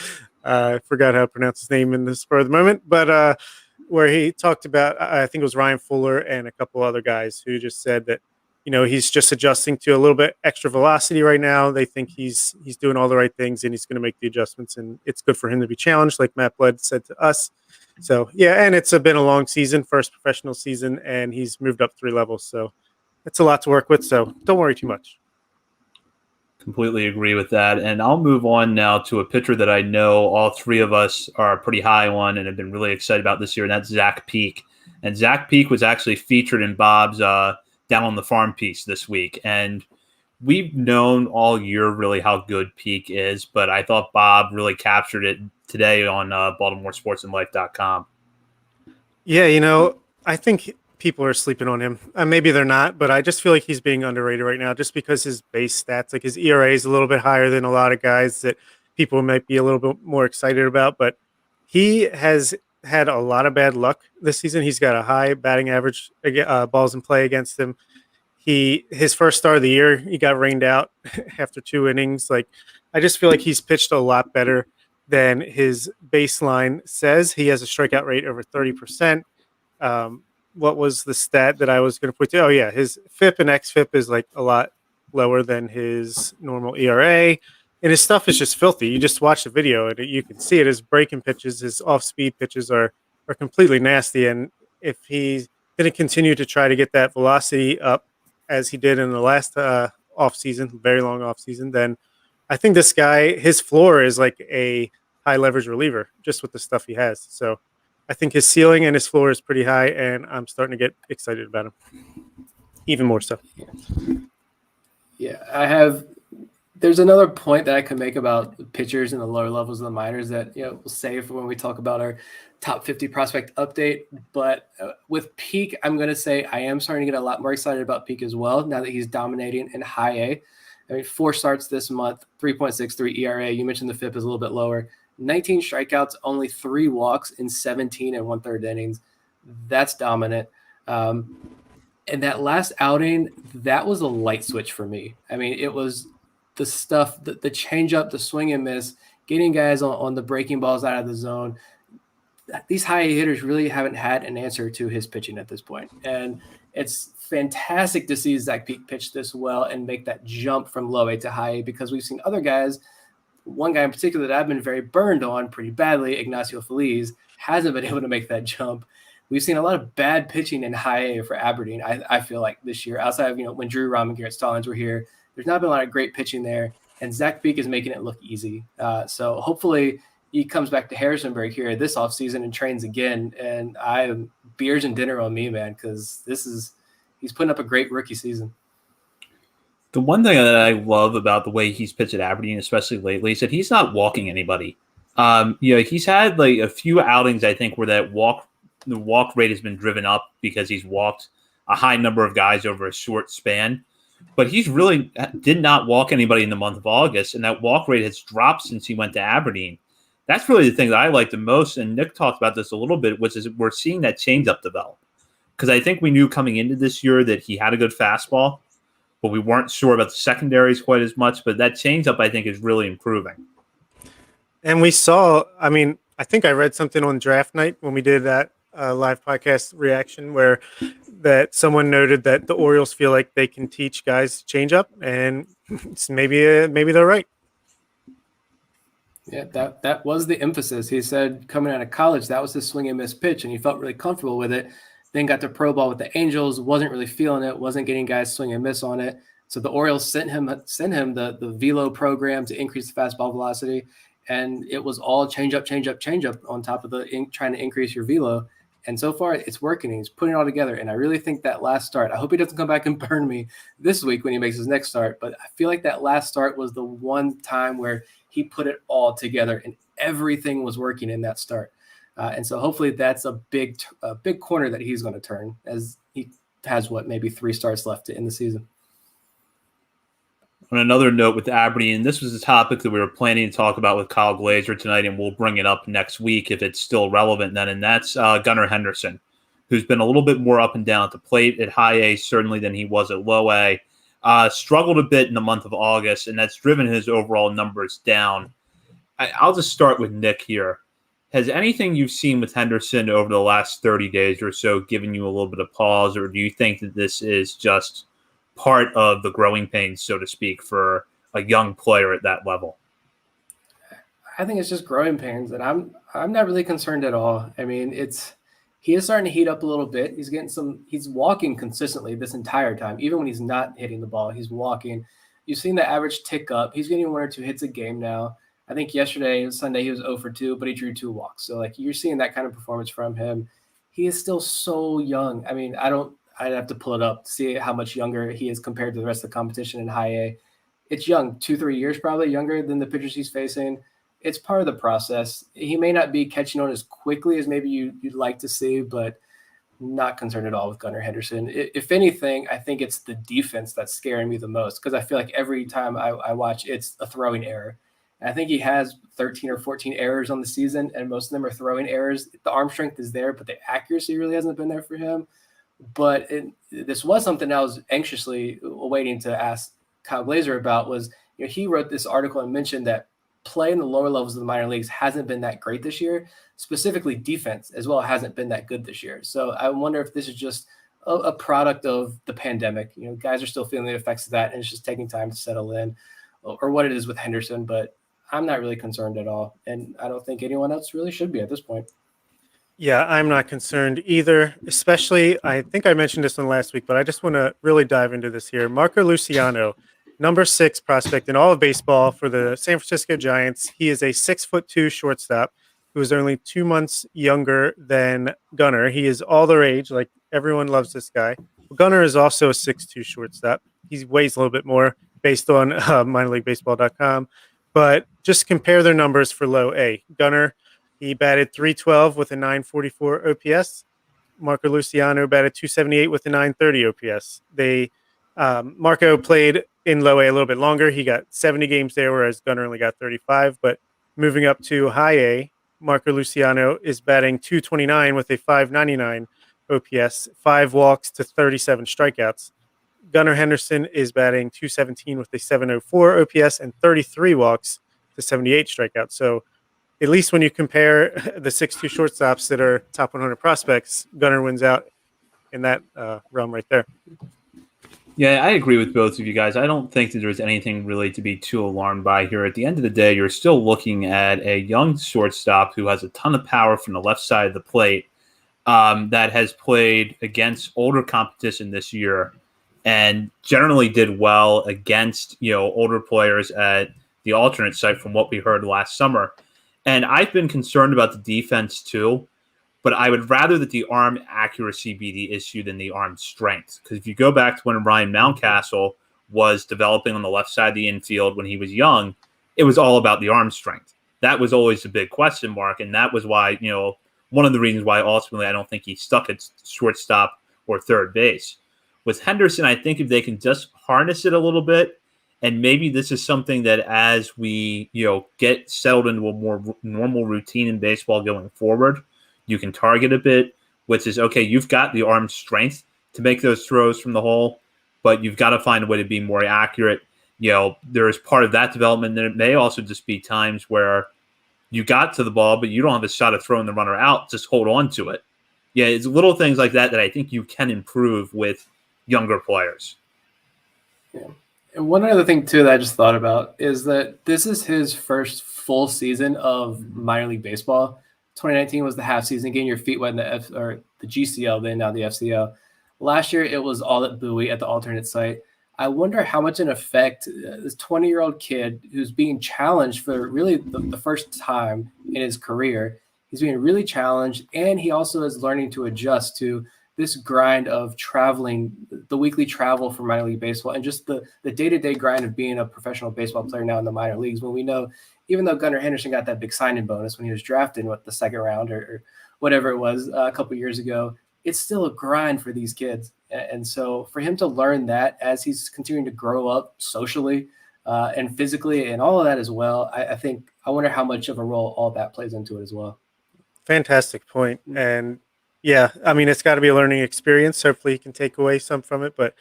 I forgot how to pronounce his name in this spur of the moment, but where he talked about, I think it was Ryan Fuller and a couple other guys who just said that, he's just adjusting to a little bit extra velocity right now. They think he's doing all the right things and he's going to make the adjustments, and it's good for him to be challenged, like Matt Blood said to us. So, yeah, and it's been a long season, first professional season, and he's moved up 3 levels. So it's a lot to work with. So don't worry too much. Completely agree with that. And I'll move on now to a pitcher that I know all three of us are pretty high on and have been really excited about this year, and that's Zach Peake. And Zach Peake was actually featured in Bob's Down on the Farm piece this week. And we've known all year really how good Peake is, but I thought Bob really captured it today on BaltimoreSportsAndLife.com. Yeah, I think people are sleeping on him. Maybe they're not, but I just feel like he's being underrated right now just because his base stats, like his ERA is a little bit higher than a lot of guys that people might be a little bit more excited about. But he has had a lot of bad luck this season. He's got a high batting average, balls in play against him. His first start of the year, he got rained out after 2 innings. Like, I just feel like he's pitched a lot better than his baseline says. He has a strikeout rate over 30%. What was the stat that I was going to put to? Oh, yeah. His FIP and XFIP is like a lot lower than his normal ERA. And his stuff is just filthy. You just watch the video and you can see it. His breaking pitches, his off-speed pitches are completely nasty. And if he's going to continue to try to get that velocity up as he did in the last offseason, very long offseason, then I think this guy, his floor is like a high leverage reliever just with the stuff he has. So I think his ceiling and his floor is pretty high, and I'm starting to get excited about him. Even more so. Yeah, there's another point that I could make about pitchers in the lower levels of the minors that we'll save for when we talk about our top 50 prospect update. But with Peake, I'm going to say I am starting to get a lot more excited about Peake as well now that he's dominating in high A. I mean, 4 starts this month, 3.63 ERA. You mentioned the FIP is a little bit lower. 19 strikeouts, only 3 walks in 17 and 1/3 innings. That's dominant. And that last outing, that was a light switch for me. I mean, it was the stuff, the changeup, the swing and miss, getting guys on the breaking balls out of the zone. These high A hitters really haven't had an answer to his pitching at this point. And it's fantastic to see Zach Peake pitch this well and make that jump from low A to high A, because we've seen other guys. One guy in particular that I've been very burned on pretty badly, Ignacio Feliz, hasn't been able to make that jump. We've seen a lot of bad pitching in high A for Aberdeen, I feel like, this year. Outside of, when Drew Rom and Garrett Stallings were here, there's not been a lot of great pitching there, and Zach Peake is making it look easy. So hopefully he comes back to Harrisonburg here this offseason and trains again, and beers and dinner on me, man, because he's putting up a great rookie season. The one thing that I love about the way he's pitched at Aberdeen, especially lately, is that he's not walking anybody. He's had like a few outings, I think, where the walk rate has been driven up because he's walked a high number of guys over a short span. But he's really did not walk anybody in the month of August, and that walk rate has dropped since he went to Aberdeen. That's really the thing that I like the most, and Nick talked about this a little bit, which is we're seeing that changeup develop. Because I think we knew coming into this year that he had a good fastball, but we weren't sure about the secondaries quite as much. But that changeup, I think, is really improving. And we saw, I think I read something on draft night when we did that live podcast reaction where that someone noted that the Orioles feel like they can teach guys changeup, and maybe they're right. Yeah, that was the emphasis. He said coming out of college, that was his swing and miss pitch, and he felt really comfortable with it. Then got to pro ball with the Angels, wasn't really feeling it, wasn't getting guys swing and miss on it. So the Orioles sent him the velo program to increase the fastball velocity, and it was all change up on top of trying to increase your velo. And so far, it's working. He's putting it all together, and I really think that last start, I hope he doesn't come back and burn me this week when he makes his next start, but I feel like that last start was the one time where he put it all together, and everything was working in that start. And so hopefully that's a big corner that he's going to turn, as he has maybe 3 starts left in the season. On another note with Aberdeen, this was a topic that we were planning to talk about with Kyle Glazer tonight, and we'll bring it up next week if it's still relevant then, and that's Gunnar Henderson, who's been a little bit more up and down at the plate at high A certainly than he was at low A. Struggled a bit in the month of August, and that's driven his overall numbers down. I'll just start with Nick here. Has anything you've seen with Henderson over the last 30 days or so given you a little bit of pause, or do you think that this is just part of the growing pains, so to speak, for a young player at that level? I think it's just growing pains, and I'm not really concerned at all. I mean, he is starting to heat up a little bit. He's walking consistently this entire time. Even when he's not hitting the ball, he's walking. You've seen the average tick up. He's getting 1 or 2 hits a game now. I think Sunday, he was 0 for 2, but he drew 2 walks. So like you're seeing that kind of performance from him. He is still so young. I mean, I'd have to pull it up to see how much younger he is compared to the rest of the competition in high A. It's young, 2-3 years probably younger than the pitchers he's facing. It's part of the process. He may not be catching on as quickly as maybe you'd like to see, but not concerned at all with Gunnar Henderson. If anything, I think it's the defense that's scaring me the most because I feel like every time I watch, it's a throwing error. And I think he has 13 or 14 errors on the season, and most of them are throwing errors. The arm strength is there, but the accuracy really hasn't been there for him. But this was something I was anxiously waiting to ask Kyle Glaser about was, he wrote this article and mentioned that play in the lower levels of the minor leagues hasn't been that great this year. Specifically defense as well hasn't been that good this year. So I wonder if this is just a product of the pandemic. Guys are still feeling the effects of that, and it's just taking time to settle in, or what it is with Henderson. But I'm not really concerned at all, and I don't think anyone else really should be at this point. Yeah, I'm not concerned either, especially, I think I mentioned this one last week, but I just want to really dive into this here. Marco Luciano, number 6 prospect in all of baseball for the San Francisco Giants. He is a 6'2" shortstop who is only 2 months younger than Gunnar. He is all their age. Like, everyone loves this guy. Gunnar is also a 6'2" shortstop. He weighs a little bit more based on minorleaguebaseball.com. But just compare their numbers for low A. Gunnar, he batted .312 with a .944 OPS. Marco Luciano batted .278 with a .930 OPS. Marco played in low A a little bit longer. He got 70 games there, whereas Gunnar only got 35. But moving up to high A, Marco Luciano is batting .229 with a .599 OPS, 5 walks to 37 strikeouts. Gunnar Henderson is batting .217 with a .704 OPS and 33 walks to 78 strikeouts. So at least when you compare the 6'2" shortstops that are top 100 prospects, Gunnar wins out in that realm right there. Yeah, I agree with both of you guys. I don't think that there's anything really to be too alarmed by here. At the end of the day, you're still looking at a young shortstop who has a ton of power from the left side of the plate that has played against older competition this year and generally did well against older players at the alternate site from what we heard last summer. And I've been concerned about the defense too, but I would rather that the arm accuracy be the issue than the arm strength. Because if you go back to when Ryan Mountcastle was developing on the left side of the infield when he was young, it was all about the arm strength. That was always the big question mark, and that was why, one of the reasons why ultimately I don't think he stuck at shortstop or third base. With Henderson, I think if they can just harness it a little bit, and maybe this is something that as we, get settled into a more normal routine in baseball going forward, you can target a bit, which is, okay, you've got the arm strength to make those throws from the hole, but you've got to find a way to be more accurate. There is part of that development. There may also just be times where you got to the ball, but you don't have a shot of throwing the runner out. Just hold on to it. Yeah, it's little things like that I think you can improve with younger players. Yeah. And one other thing, too, that I just thought about is that this is his first full season of minor league baseball. 2019 was the half season, getting your feet wet in the GCL, then now the FCL. Last year, it was all at Bowie at the alternate site. I wonder how much an effect this 20-year-old kid who's being challenged for really the first time in his career, he's being really challenged, and he also is learning to adjust to this grind of traveling, the weekly travel for minor league baseball, and just the day-to-day grind of being a professional baseball player now in the minor leagues, when we know, even though Gunnar Henderson got that big signing bonus when he was drafted in the second round or whatever it was a couple of years ago, it's still a grind for these kids. And so for him to learn that as he's continuing to grow up socially and physically and all of that as well, I wonder how much of a role all that plays into it as well. Fantastic point. And yeah, I mean, it's got to be a learning experience. Hopefully he can take away some from it. But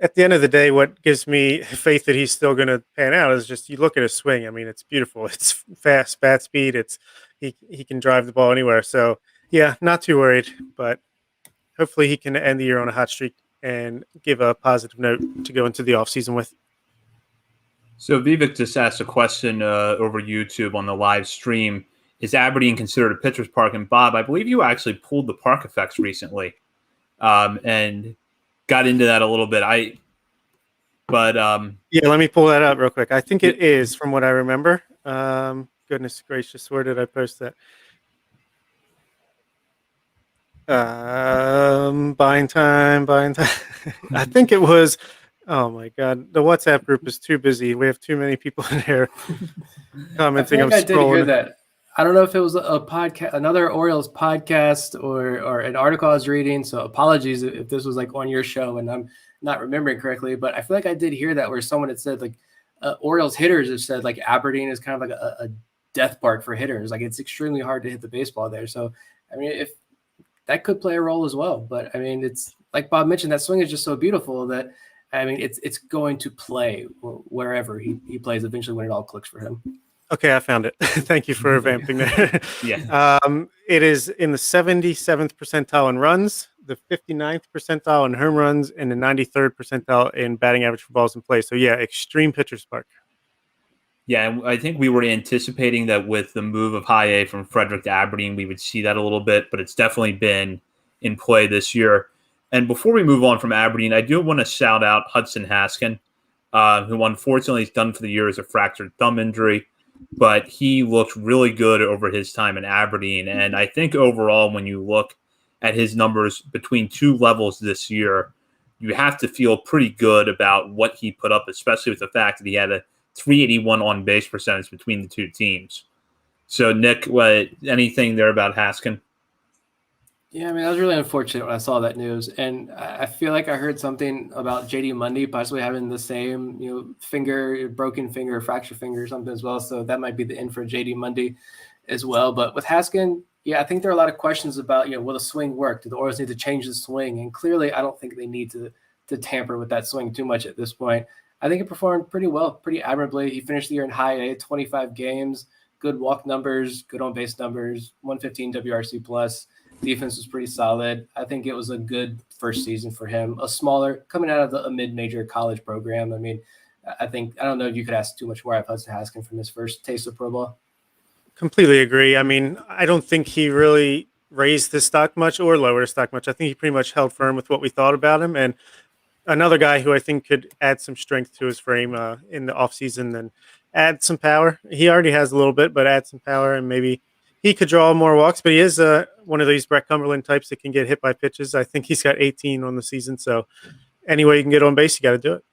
at the end of the day, what gives me faith that he's still going to pan out is just you look at his swing. I mean, it's beautiful. It's fast, bat speed. He can drive the ball anywhere. So yeah, not too worried. But hopefully he can end the year on a hot streak and give a positive note to go into the offseason with. So Vivek just asked a question over YouTube on the live stream. is Aberdeen considered a pitcher's park? And Bob, I believe you actually pulled the park effects recently, and got into that a little bit. Yeah, let me pull that up real quick. I think it is, from what I remember. Goodness gracious, where did I post that? Buying time. I think it was. Oh my God, the WhatsApp group is too busy. We have too many people in there commenting. I did hear that. I don't know if it was a podcast, another Orioles podcast, or an article I was reading. So apologies if this was like on your show and I'm not remembering correctly. But I feel like I did hear that where someone had said like Orioles hitters have said like Aberdeen is kind of like a death park for hitters. Like it's extremely hard to hit the baseball there. So I mean, if that could play a role as well. But I mean, it's like Bob mentioned, that swing is just so beautiful that I mean, it's going to play wherever he plays eventually when it all clicks for him. Okay, I found it. Thank you for vamping there. Yeah. It is in the 77th percentile in runs, the 59th percentile in home runs, and the 93rd percentile in batting average for balls in play. So, yeah, extreme pitcher's park. Yeah, and I think we were anticipating that with the move of High A from Frederick to Aberdeen, we would see that a little bit, but it's definitely been in play this year. And before we move on from Aberdeen, I do want to shout out Hudson Haskin, who unfortunately is done for the year as a fractured thumb injury, but he looked really good over his time in Aberdeen. And I think overall, when you look at his numbers between two levels this year, you have to feel pretty good about what he put up, especially with the fact that he had a 381 on base percentage between the two teams. So, Nick, anything there about Haskin? Yeah, I mean, that was really unfortunate when I saw that news. And I feel like I heard something about JD Mundy possibly having the same, broken finger, fractured finger or something as well. So that might be the end for JD Mundy as well. But with Haskin, yeah, I think there are a lot of questions about, will the swing work? Do the Orioles need to change the swing? And clearly, I don't think they need to tamper with that swing too much at this point. I think it performed pretty well, pretty admirably. He finished the year in High A, 25 games, good walk numbers, good on base numbers, 115 WRC plus. Defense was pretty solid. I think it was a good first season for him. Coming out of a mid-major college program. I mean, I don't know if you could ask too much more of Hudson Haskin from his first taste of pro ball. Completely agree. I mean, I don't think he really raised his stock much or lowered his stock much. I think he pretty much held firm with what we thought about him. And another guy who I think could add some strength to his frame in the offseason and add some power. He already has a little bit, but add some power and maybe he could draw more walks, but he is one of these Brett Cumberland types that can get hit by pitches. I think he's got 18 on the season. So any way you can get on base, you got to do it.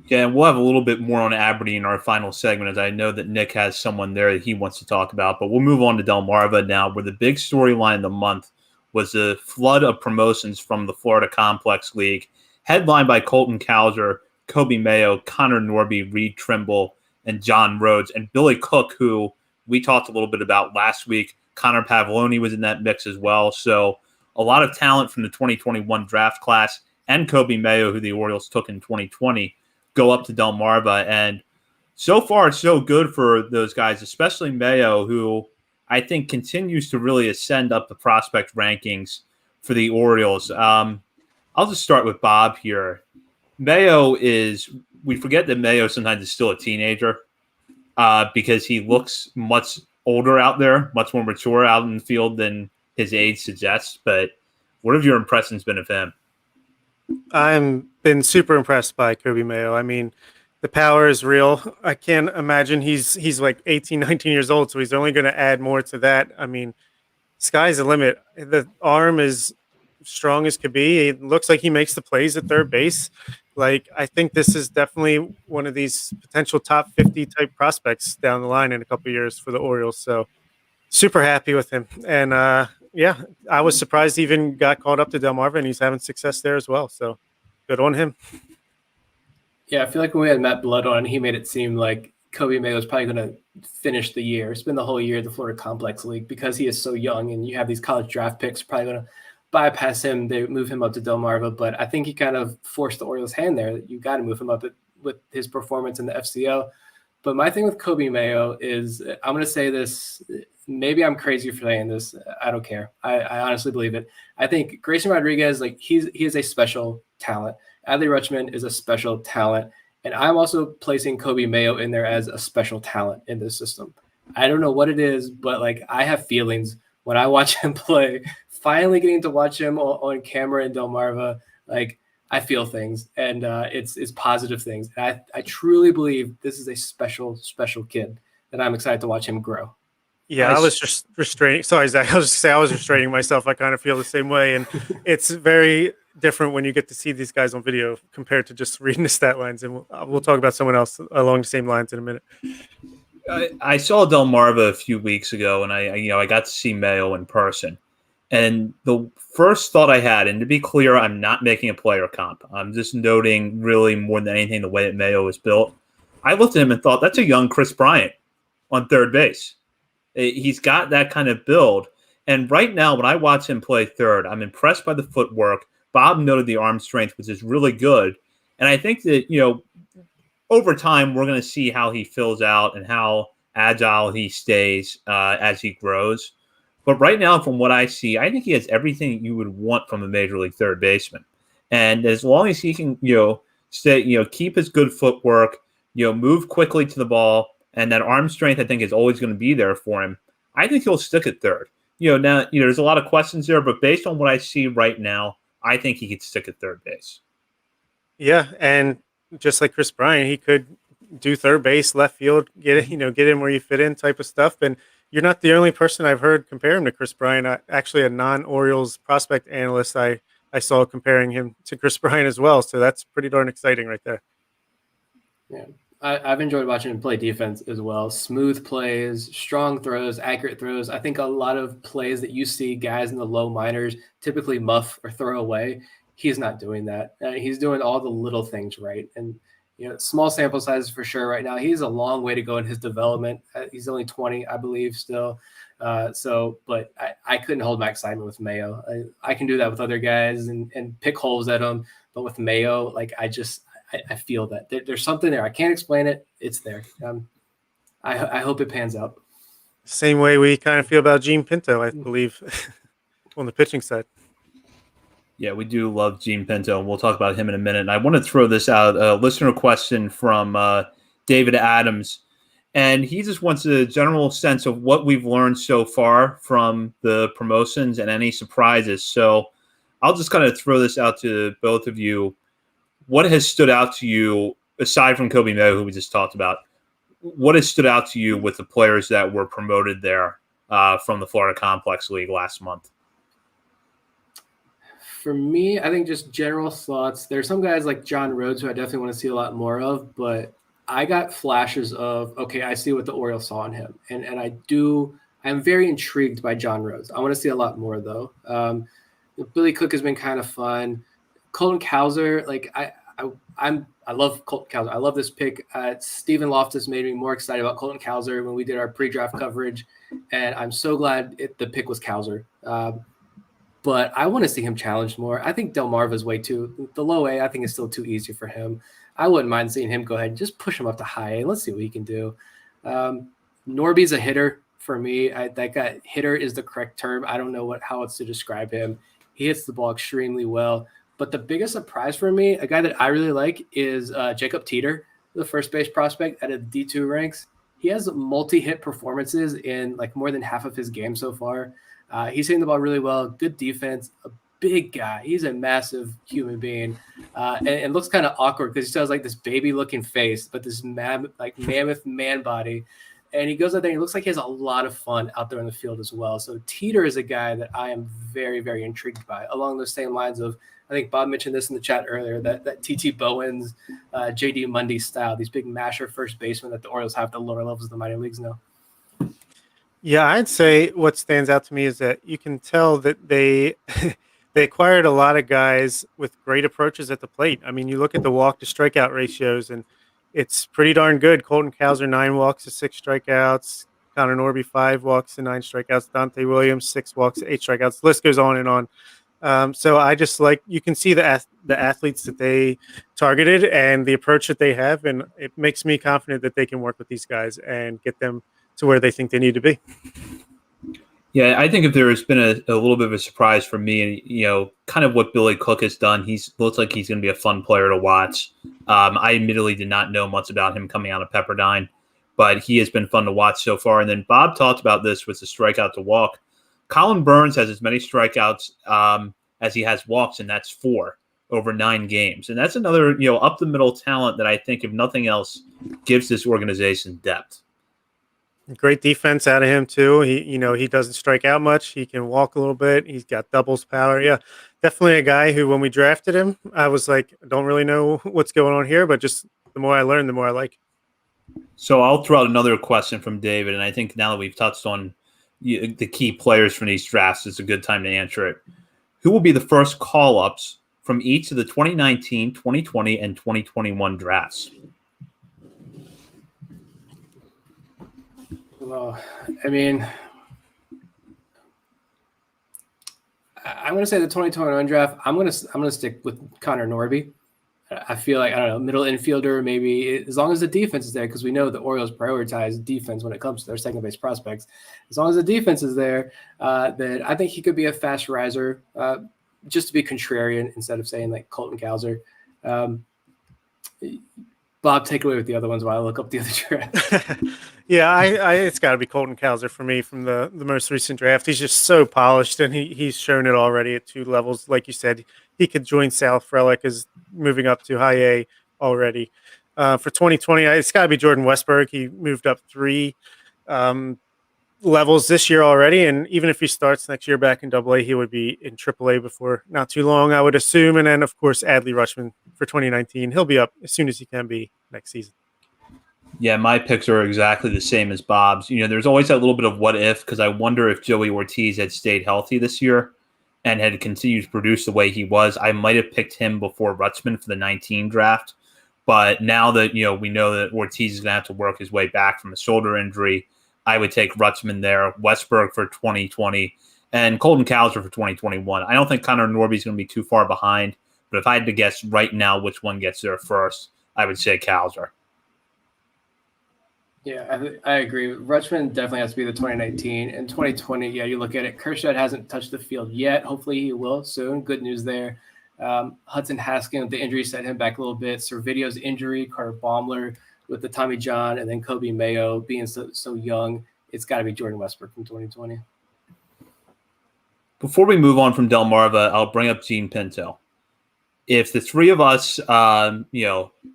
Yeah, and we'll have a little bit more on Aberdeen in our final segment, as I know that Nick has someone there that he wants to talk about. But we'll move on to Delmarva now, where the big storyline of the month was the flood of promotions from the Florida Complex League, headlined by Colton Cowser, Kobe Mayo, Connor Norby, Reed Trimble, and John Rhodes, and Billy Cook, who we talked a little bit about last week. Connor Pavloni was in that mix as well. So a lot of talent from the 2021 draft class and Kobe Mayo, who the Orioles took in 2020, go up to Delmarva. And so far, so good for those guys, especially Mayo, who I think continues to really ascend up the prospect rankings for the Orioles. I'll just start with Bob here. Mayo we forget that Mayo sometimes is still a teenager. Because he looks much older out there, much more mature out in the field than his age suggests. But what have your impressions been of him? I've been super impressed by Kobe Mayo. I mean, the power is real. I can't imagine he's like 18, 19 years old, so he's only going to add more to that. I mean, sky's the limit. The arm is strong as could be. It looks like he makes the plays at third base. Like, I think this is definitely one of these potential top 50 type prospects down the line in a couple of years for the Orioles. So super happy with him. And yeah, I was surprised he even got called up to Delmarva, and he's having success there as well. So good on him. Yeah, I feel like when we had Matt Blood on, he made it seem like Kobe Mayo is probably going to finish the year, spend the whole year at the Florida Complex League because he is so young, and you have these college draft picks probably going to bypass him. They move him up to Delmarva, but I think he kind of forced the Orioles' hand there. You got to move him up with his performance in the FCO. But my thing with Kobe Mayo is, I'm going to say this, maybe I'm crazy for saying this. I don't care. I honestly believe it. I think Grayson Rodriguez, he is a special talent. Adley Rushman is a special talent. And I'm also placing Kobe Mayo in there as a special talent in this system. I don't know what it is, but like I have feelings when I watch him play. Finally getting to watch him on camera in Delmarva, like I feel things, and it's positive things. And I truly believe this is a special kid that I'm excited to watch him grow. Yeah, I was just restraining. Sorry, Zach. I was just saying I was restraining myself. I kind of feel the same way, and it's very different when you get to see these guys on video compared to just reading the stat lines. And we'll talk about someone else along the same lines in a minute. I saw Delmarva a few weeks ago, and I got to see Mayo in person. And the first thought I had, and to be clear, I'm not making a player comp. I'm just noting really more than anything the way that Mayo is built. I looked at him and thought, that's a young Chris Bryant on third base. He's got that kind of build. And right now, when I watch him play third, I'm impressed by the footwork. Bob noted the arm strength, which is really good. And I think that, over time, we're going to see how he fills out and how agile he stays as he grows. But right now, from what I see, I think he has everything you would want from a major league third baseman. And as long as he can, stay, keep his good footwork, move quickly to the ball, and that arm strength, I think, is always going to be there for him. I think he'll stick at third. Now, there's a lot of questions there, but based on what I see right now, I think he could stick at third base. Yeah, and just like Chris Bryant, he could do third base, left field, get in where you fit in type of stuff. And you're not the only person I've heard compare him to Chris Bryant. Actually, a non-Orioles prospect analyst I saw comparing him to Chris Bryant as well. So that's pretty darn exciting right there. Yeah, I've enjoyed watching him play defense as well. Smooth plays, strong throws, accurate throws. I think a lot of plays that you see guys in the low minors typically muff or throw away, he's not doing that. He's doing all the little things right. And small sample sizes for sure right now. He's a long way to go in his development. He's only 20, I believe, still. But I couldn't hold my excitement with Mayo. I can do that with other guys and pick holes at them. But with Mayo, like I feel that there's something there. I can't explain it. It's there. I hope it pans out. Same way we kind of feel about Gene Pinto, I believe, on the pitching side. Yeah, we do love Gene Pinto, and we'll talk about him in a minute. And I want to throw this out, a listener question from David Adams. And he just wants a general sense of what we've learned so far from the promotions and any surprises. So I'll just kind of throw this out to both of you. What has stood out to you, aside from Kobe Mayo, who we just talked about, what has stood out to you with the players that were promoted there from the Florida Complex League last month? For me, I think just general thoughts. There's some guys like John Rhodes who I definitely want to see a lot more of, but I got flashes of, okay, I see what the Orioles saw in him. And I'm very intrigued by John Rhodes. I want to see a lot more though. Billy Cook has been kind of fun. Colton Cowser, like I love Colton Cowser. I love this pick. Stephen Loftus made me more excited about Colton Cowser when we did our pre-draft coverage. And I'm so glad the pick was Cowser. But I want to see him challenged more. I think Delmarva's the low A, I think is still too easy for him. I wouldn't mind seeing him go ahead and just push him up to high A. Let's see what he can do. Norby's a hitter for me. That guy, hitter is the correct term. I don't know how else to describe him. He hits the ball extremely well. But the biggest surprise for me, a guy that I really like, is Jacob Teeter, the first base prospect out of the D2 ranks. He has multi-hit performances in like more than half of his game so far. He's hitting the ball really well, good defense, a big guy. He's a massive human being and looks kind of awkward because he still has like this baby-looking face, but this mammoth man body. And he goes out there and he looks like he has a lot of fun out there in the field as well. So Teeter is a guy that I am very, very intrigued by, along those same lines of, I think Bob mentioned this in the chat earlier, that T.T. Bowens, J.D. Mundy style, these big masher first basemen that the Orioles have at the lower levels of the minor leagues now. Yeah, I'd say what stands out to me is that you can tell that they acquired a lot of guys with great approaches at the plate. I mean, you look at the walk to strikeout ratios, and it's pretty darn good. Colton Cowser, 9 walks to 6 strikeouts. Connor Norby, 5 walks to 9 strikeouts. Dante Williams, 6 walks to 8 strikeouts. The list goes on and on. So I just you can see the athletes that they targeted and the approach that they have, and it makes me confident that they can work with these guys and get them to where they think they need to be. Yeah, I think if there has been a little bit of a surprise for me, kind of what Billy Cook has done, looks like he's going to be a fun player to watch. I admittedly did not know much about him coming out of Pepperdine, but he has been fun to watch so far. And then Bob talked about this with the strikeout to walk. Colin Burns has as many strikeouts as he has walks, and that's 4 over 9 games. And that's another, up the middle talent that I think, if nothing else, gives this organization depth. Great defense out of him too. He doesn't strike out much. He can walk a little bit. He's got doubles power. Yeah, definitely a guy who, when we drafted him, I was like, I don't really know what's going on here, but just the more I learn, the more I like. So I'll throw out another question from David, and I think now that we've touched on the key players from these drafts, it's a good time to answer it. Who will be the first call-ups from each of the 2019, 2020, and 2021 drafts? Well, I mean, I'm going to say the 2021 draft. I'm going to stick with Connor Norby. I feel like, I don't know, middle infielder, maybe, as long as the defense is there, because we know the Orioles prioritize defense when it comes to their second base prospects. As long as the defense is there, then I think he could be a fast riser, just to be contrarian instead of saying like Colton Cowser. Bob, take away with the other ones while I look up the other draft. Yeah, it's got to be Colton Cowser for me from the most recent draft. He's just so polished, and he's shown it already at 2 levels. Like you said, he could join Sal Frelick as moving up to high A already. For 2020, it's got to be Jordan Westberg. He moved up 3 levels this year already, and even if he starts next year back in AA, he would be in AAA before not too long, I would assume. And then, of course, Adley Rushman for 2019. He'll be up as soon as he can be next season. Yeah, my picks are exactly the same as Bob's. There's always that little bit of what if, because I wonder if Joey Ortiz had stayed healthy this year and had continued to produce the way he was. I might have picked him before Rutzman for the 19 draft. But now that, we know that Ortiz is going to have to work his way back from a shoulder injury, I would take Rutzman there, Westberg for 2020, and Colton Cowser for 2021. I don't think Connor Norby is going to be too far behind, but if I had to guess right now which one gets there first, I would say Cowser. Yeah, I agree. Rutzman definitely has to be the 2019. And 2020, yeah, you look at it, Kershaw hasn't touched the field yet. Hopefully he will soon. Good news there. Hudson Haskin, the injury set him back a little bit. Servidio's injury, Carter Baumler with the Tommy John, and then Kobe Mayo being so young. It's got to be Jordan Westbrook from 2020. Before we move on from Delmarva, I'll bring up Gene Pinto. If the three of us,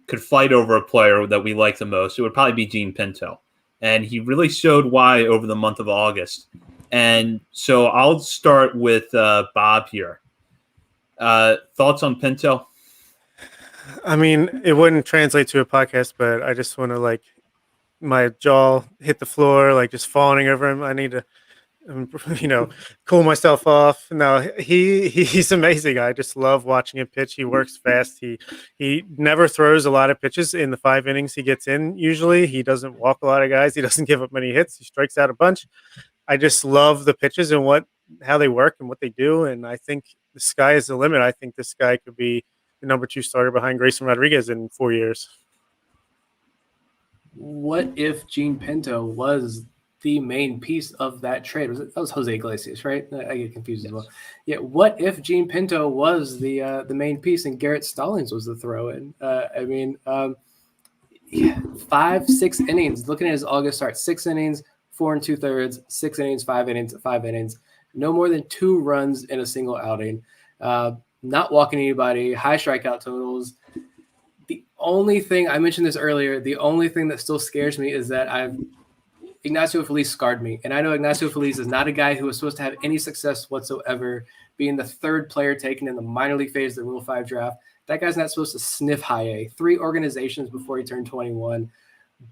could fight over a player that we like the most, it would probably be Gene Pinto. And he really showed why over the month of August. And so I'll start with Bob here. Thoughts on Pinto? I mean, it wouldn't translate to a podcast, but I just want to, my jaw hit the floor, just falling over him. I need to, cool myself off. No, he's amazing. I just love watching him pitch. He works fast. He never throws a lot of pitches in the 5 innings he gets in. Usually he doesn't walk a lot of guys. He doesn't give up many hits. He strikes out a bunch. I just love the pitches and how they work and what they do. And I think the sky is the limit. I think this guy could be the number 2 starter behind Grayson Rodriguez in 4 years. What if Gene Pinto was the main piece of that trade? That was Jose Iglesias, right? I get confused as well. Yeah. What if Gene Pinto was the main piece and Garrett Stallings was the throw-in? 5-6 innings. Looking at his August start, 6 innings, 4 2/3, 6 innings, 5 innings, 5 innings. No more than 2 runs in a single outing. Not walking anybody. High strikeout totals. The only thing I mentioned this earlier. The only thing that still scares me is that Ignacio Feliz scarred me. And I know Ignacio Feliz is not a guy who was supposed to have any success whatsoever, being the 3rd player taken in the minor league phase of the Rule 5 draft. That guy's not supposed to sniff high A. 3 organizations before he turned 21.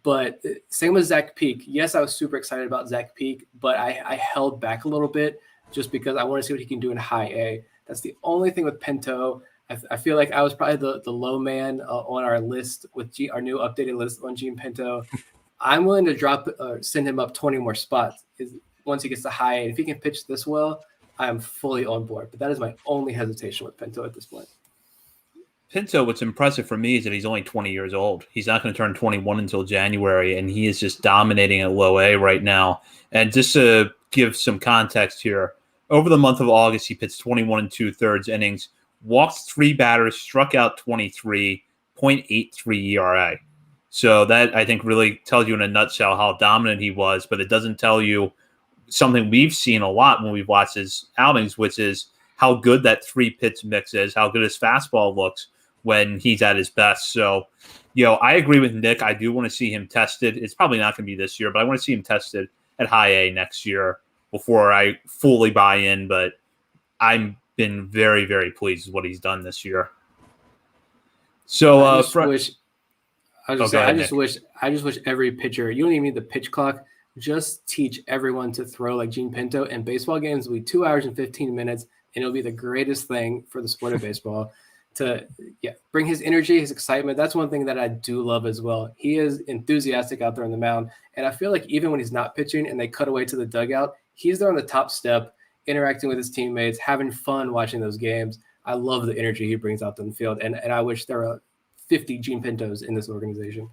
But same with Zach Peake. Yes, I was super excited about Zach Peake, but I held back a little bit just because I want to see what he can do in high A. That's the only thing with Pinto. I feel like I was probably the low man on our list with our new updated list on Gene Pinto. I'm willing to send him up 20 more spots once he gets to high A. If he can pitch this well, I am fully on board. But that is my only hesitation with Pinto at this point. Pinto, what's impressive for me is that he's only 20 years old. He's not going to turn 21 until January, and he is just dominating at low A right now. And just to give some context here, over the month of August, he pitched 21 2/3 innings, walked 3 batters, struck out 23, .83 ERA. So that, I think, really tells you in a nutshell how dominant he was, but it doesn't tell you something we've seen a lot when we've watched his outings, which is how good that 3-pitch mix is, how good his fastball looks when he's at his best. So, I agree with Nick. I do want to see him tested. It's probably not going to be this year, but I want to see him tested at high A next year before I fully buy in. But I've been very, very pleased with what he's done this year. So, I just wish every pitcher, you don't even need the pitch clock, just teach everyone to throw like Gene Pinto, and baseball games will be 2 hours and 15 minutes, and it'll be the greatest thing for the sport of baseball to bring his energy, his excitement. That's one thing that I do love as well. He is enthusiastic out there on the mound, and I feel like even when he's not pitching and they cut away to the dugout, he's there on the top step, interacting with his teammates, having fun watching those games. I love the energy he brings out on the field, and I wish there were 50 Gene Pintos in this organization.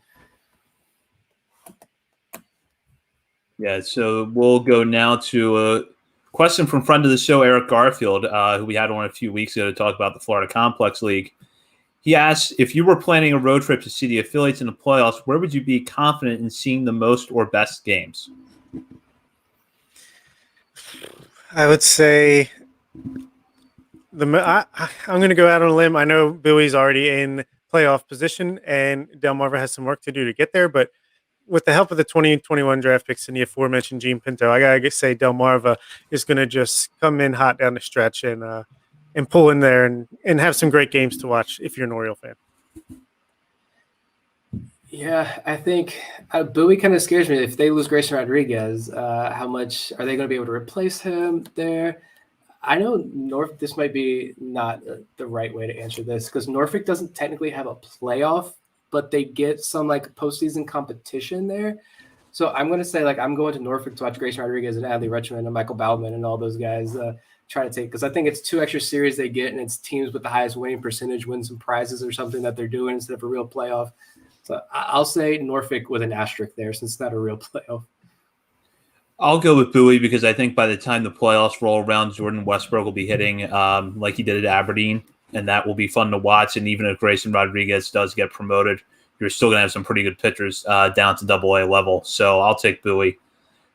Yeah, so we'll go now to a question from friend of the show, Eric Garfield, who we had on a few weeks ago to talk about the Florida Complex League. He asks, if you were planning a road trip to see the affiliates in the playoffs, where would you be confident in seeing the most or best games? I would say I'm going to go out on a limb. I know Bowie's already in playoff position, and Delmarva has some work to do to get there, but with the help of the 2021 draft picks and the aforementioned Gene Pinto, I gotta say Delmarva is going to just come in hot down the stretch and pull in there and have some great games to watch if you're an Oriole fan. Yeah, I think Bowie kind of scares me. If they lose Grayson Rodriguez, how much are they going to be able to replace him there? I know this might be not the right way to answer this, because Norfolk doesn't technically have a playoff, but they get some like postseason competition there. So I'm going to say I'm going to Norfolk to watch Grayson Rodriguez and Adley Rushman and Michael Bauman and all those guys try to take, because I think it's 2 extra series they get, and it's teams with the highest winning percentage win some prizes or something that they're doing instead of a real playoff. So I'll say Norfolk with an asterisk there, since it's not a real playoff. I'll go with Bowie because I think by the time the playoffs roll around, Jordan Westbrook will be hitting like he did at Aberdeen, and that will be fun to watch. And even if Grayson Rodriguez does get promoted, you're still going to have some pretty good pitchers down to AA level. So I'll take Bowie.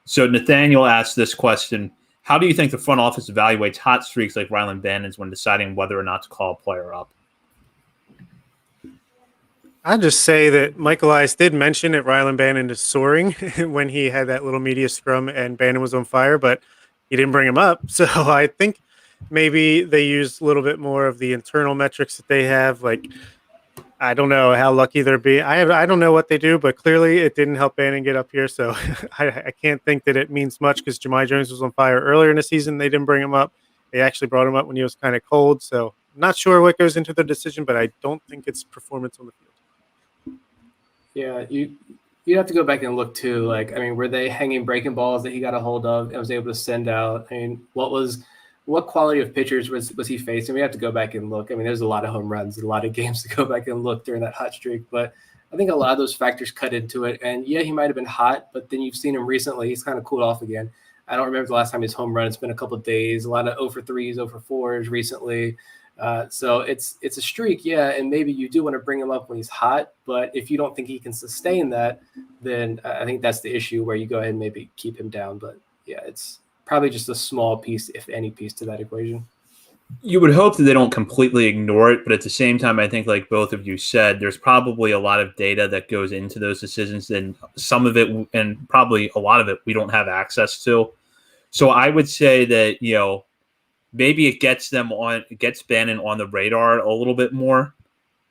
So Nathaniel asked this question: how do you think the front office evaluates hot streaks like Ryland Bannon's when deciding whether or not to call a player up? I'd just say that Michael Elias did mention that Ryland Bannon is soaring when he had that little media scrum and Bannon was on fire, but he didn't bring him up. So I think maybe they use a little bit more of the internal metrics that they have. Like, I don't know how lucky they're being. I don't know what they do, but clearly it didn't help Bannon get up here. So I can't think that it means much, because Jahmai Jones was on fire earlier in the season. They didn't bring him up. They actually brought him up when he was kind of cold. So I'm not sure what goes into the decision, but I don't think it's performance on the field. Yeah, you have to go back and look too. Were they hanging breaking balls that he got a hold of and was able to send out? What quality of pitchers was he facing? We have to go back and look. There's a lot of home runs, a lot of games to go back and look during that hot streak. But I think a lot of those factors cut into it. And yeah, he might have been hot, but then you've seen him recently. He's kind of cooled off again. I don't remember the last time his home run. It's been a couple of days. A lot of 0 for 3s, 0 for 4s recently. So it's a streak, yeah, and maybe you do want to bring him up when he's hot, but if you don't think he can sustain that, then I think that's the issue where you go ahead and maybe keep him down. But yeah, it's probably just a small piece, if any piece, to that equation. You would hope that they don't completely ignore it, but at the same time, I think, like both of you said, there's probably a lot of data that goes into those decisions, and some of it, and probably a lot of it, we don't have access to. So I would say that, maybe it gets Bannon on the radar a little bit more,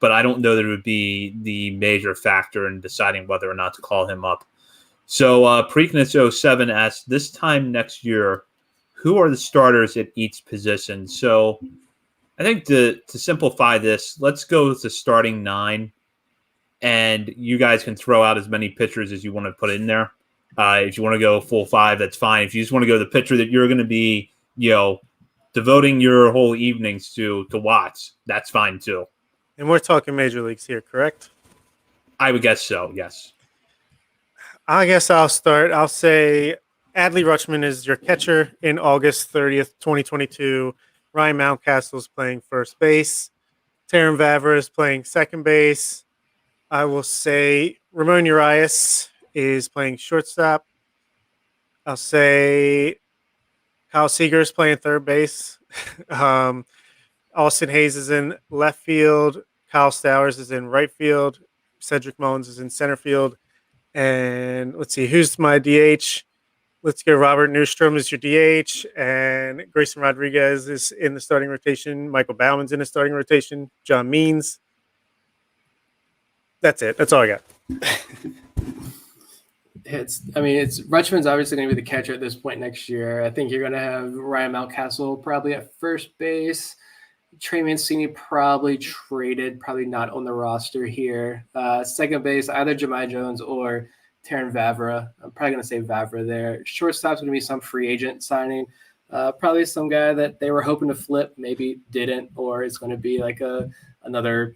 but I don't know that it would be the major factor in deciding whether or not to call him up. So Preakness07 asks, this time next year, who are the starters at each position? So I think to simplify this, let's go with the starting 9, and you guys can throw out as many pitchers as you want to put in there. If you want to go full 5, that's fine. If you just want to go the pitcher that you're going to be, devoting your whole evenings to watch, that's fine too. And we're talking major leagues here, correct? I would guess so, yes. I guess I'll start. I'll say Adley Rushman is your catcher in August 30th, 2022. Ryan Mountcastle is playing first base. Taron Vavra is playing second base. I will say Ramon Urias is playing shortstop. I'll say Kyle Seager is playing third base. Austin Hayes is in left field. Kyle Stowers is in right field. Cedric Mullins is in center field. And let's see, who's my DH? Let's go Robert Newstrom is your DH. And Grayson Rodriguez is in the starting rotation. Michael Bauman's in the starting rotation. John Means. That's it. That's all I got. It's Rutzman's obviously going to be the catcher at this point next year. I think you're going to have Ryan Mountcastle probably at first base. Trey Mancini probably traded, probably not on the roster here. Second base, either Jahmai Jones or Terran Vavra. I'm probably going to say Vavra there. Shortstop's going to be some free agent signing. Probably some guy that they were hoping to flip, maybe didn't, or it's going to be like another,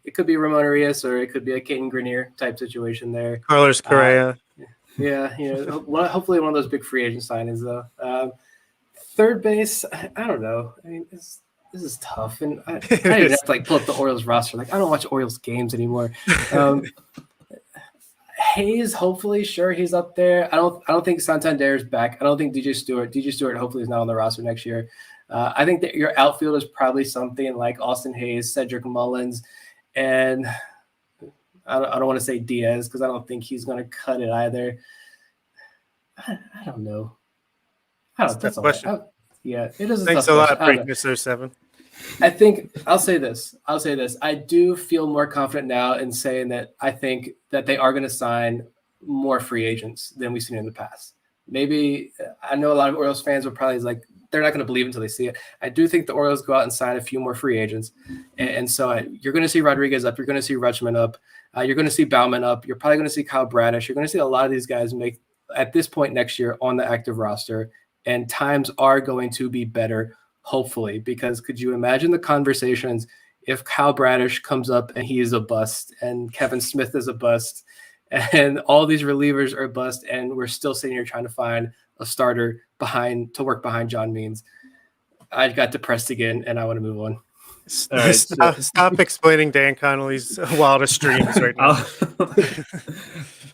it could be Ramon Urias or it could be a Caden Grenier type situation there. Carlos Correa. Yeah, hopefully one of those big free agent signings though. Third base, I don't know. I mean, this is tough, and I didn't have to pull up the Orioles roster. I don't watch Orioles games anymore. Hayes, hopefully, sure, he's up there. I don't think Santander is back. I don't think DJ Stewart hopefully is not on the roster next year. I think that your outfield is probably something like Austin Hayes, Cedric Mullins, and I don't want to say Diaz because I don't think he's going to cut it either. I don't know. That's a question. Yeah, it is. Thanks a lot, Preakness 07. I think I'll say this. I do feel more confident now in saying that I think that they are going to sign more free agents than we've seen in the past. Maybe I know a lot of Orioles fans will probably they're not going to believe until they see it. I do think the Orioles go out and sign a few more free agents. And so you're going to see Rodriguez up. You're going to see Rutzman up. You're going to see Bauman up. You're probably going to see Kyle Bradish. You're going to see a lot of these guys make at this point next year on the active roster. And times are going to be better, hopefully, because could you imagine the conversations if Kyle Bradish comes up and he is a bust and Kevin Smith is a bust and all these relievers are a bust and we're still sitting here trying to find a starter to work behind John Means. I got depressed again and I want to move on. Right, stop explaining Dan Connolly's wildest dreams right now.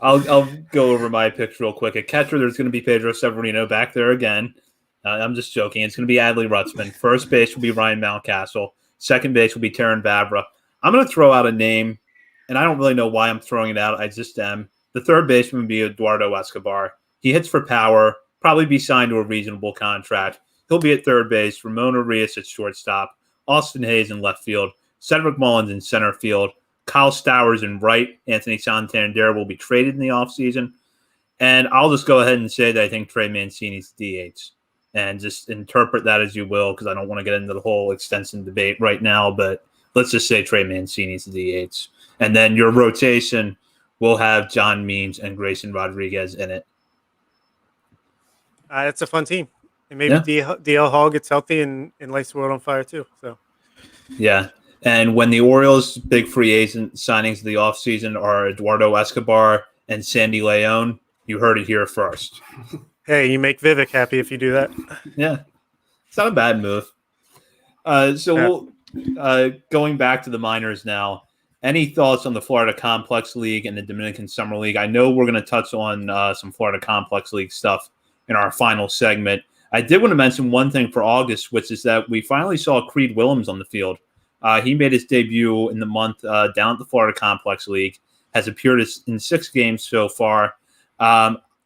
I'll go over my picks real quick. At catcher, there's going to be Pedro Severino back there again. I'm just joking. It's going to be Adley Rutzman. First base will be Ryan Mountcastle. Second base will be Terran Vavra. I'm going to throw out a name, and I don't really know why I'm throwing it out. I just am. The third baseman will be Eduardo Escobar. He hits for power, probably be signed to a reasonable contract. He'll be at third base. Ramon Urias at shortstop. Austin Hayes in left field. Cedric Mullins in center field. Kyle Stowers in right. Anthony Santander will be traded in the offseason. And I'll just go ahead and say that I think Trey Mancini's DH. And just interpret that as you will, because I don't want to get into the whole extensive debate right now. But let's just say Trey Mancini's DH. And then your rotation will have John Means and Grayson Rodriguez in it. It's a fun team. And maybe DL Hall gets healthy and lights the world on fire too. So, yeah. And when the Orioles' big free agent signings of the offseason are Eduardo Escobar and Sandy Leon, you heard it here first. Hey, you make Vivek happy if you do that. Yeah. It's not a bad move. We'll going back to the minors now. Any thoughts on the Florida Complex League and the Dominican Summer League? I know we're going to touch on some Florida Complex League stuff in our final segment. I did want to mention one thing for August, which is that we finally saw Creed Willems on the field. He made his debut in the month down at the Florida Complex League, has appeared in 6 games so far.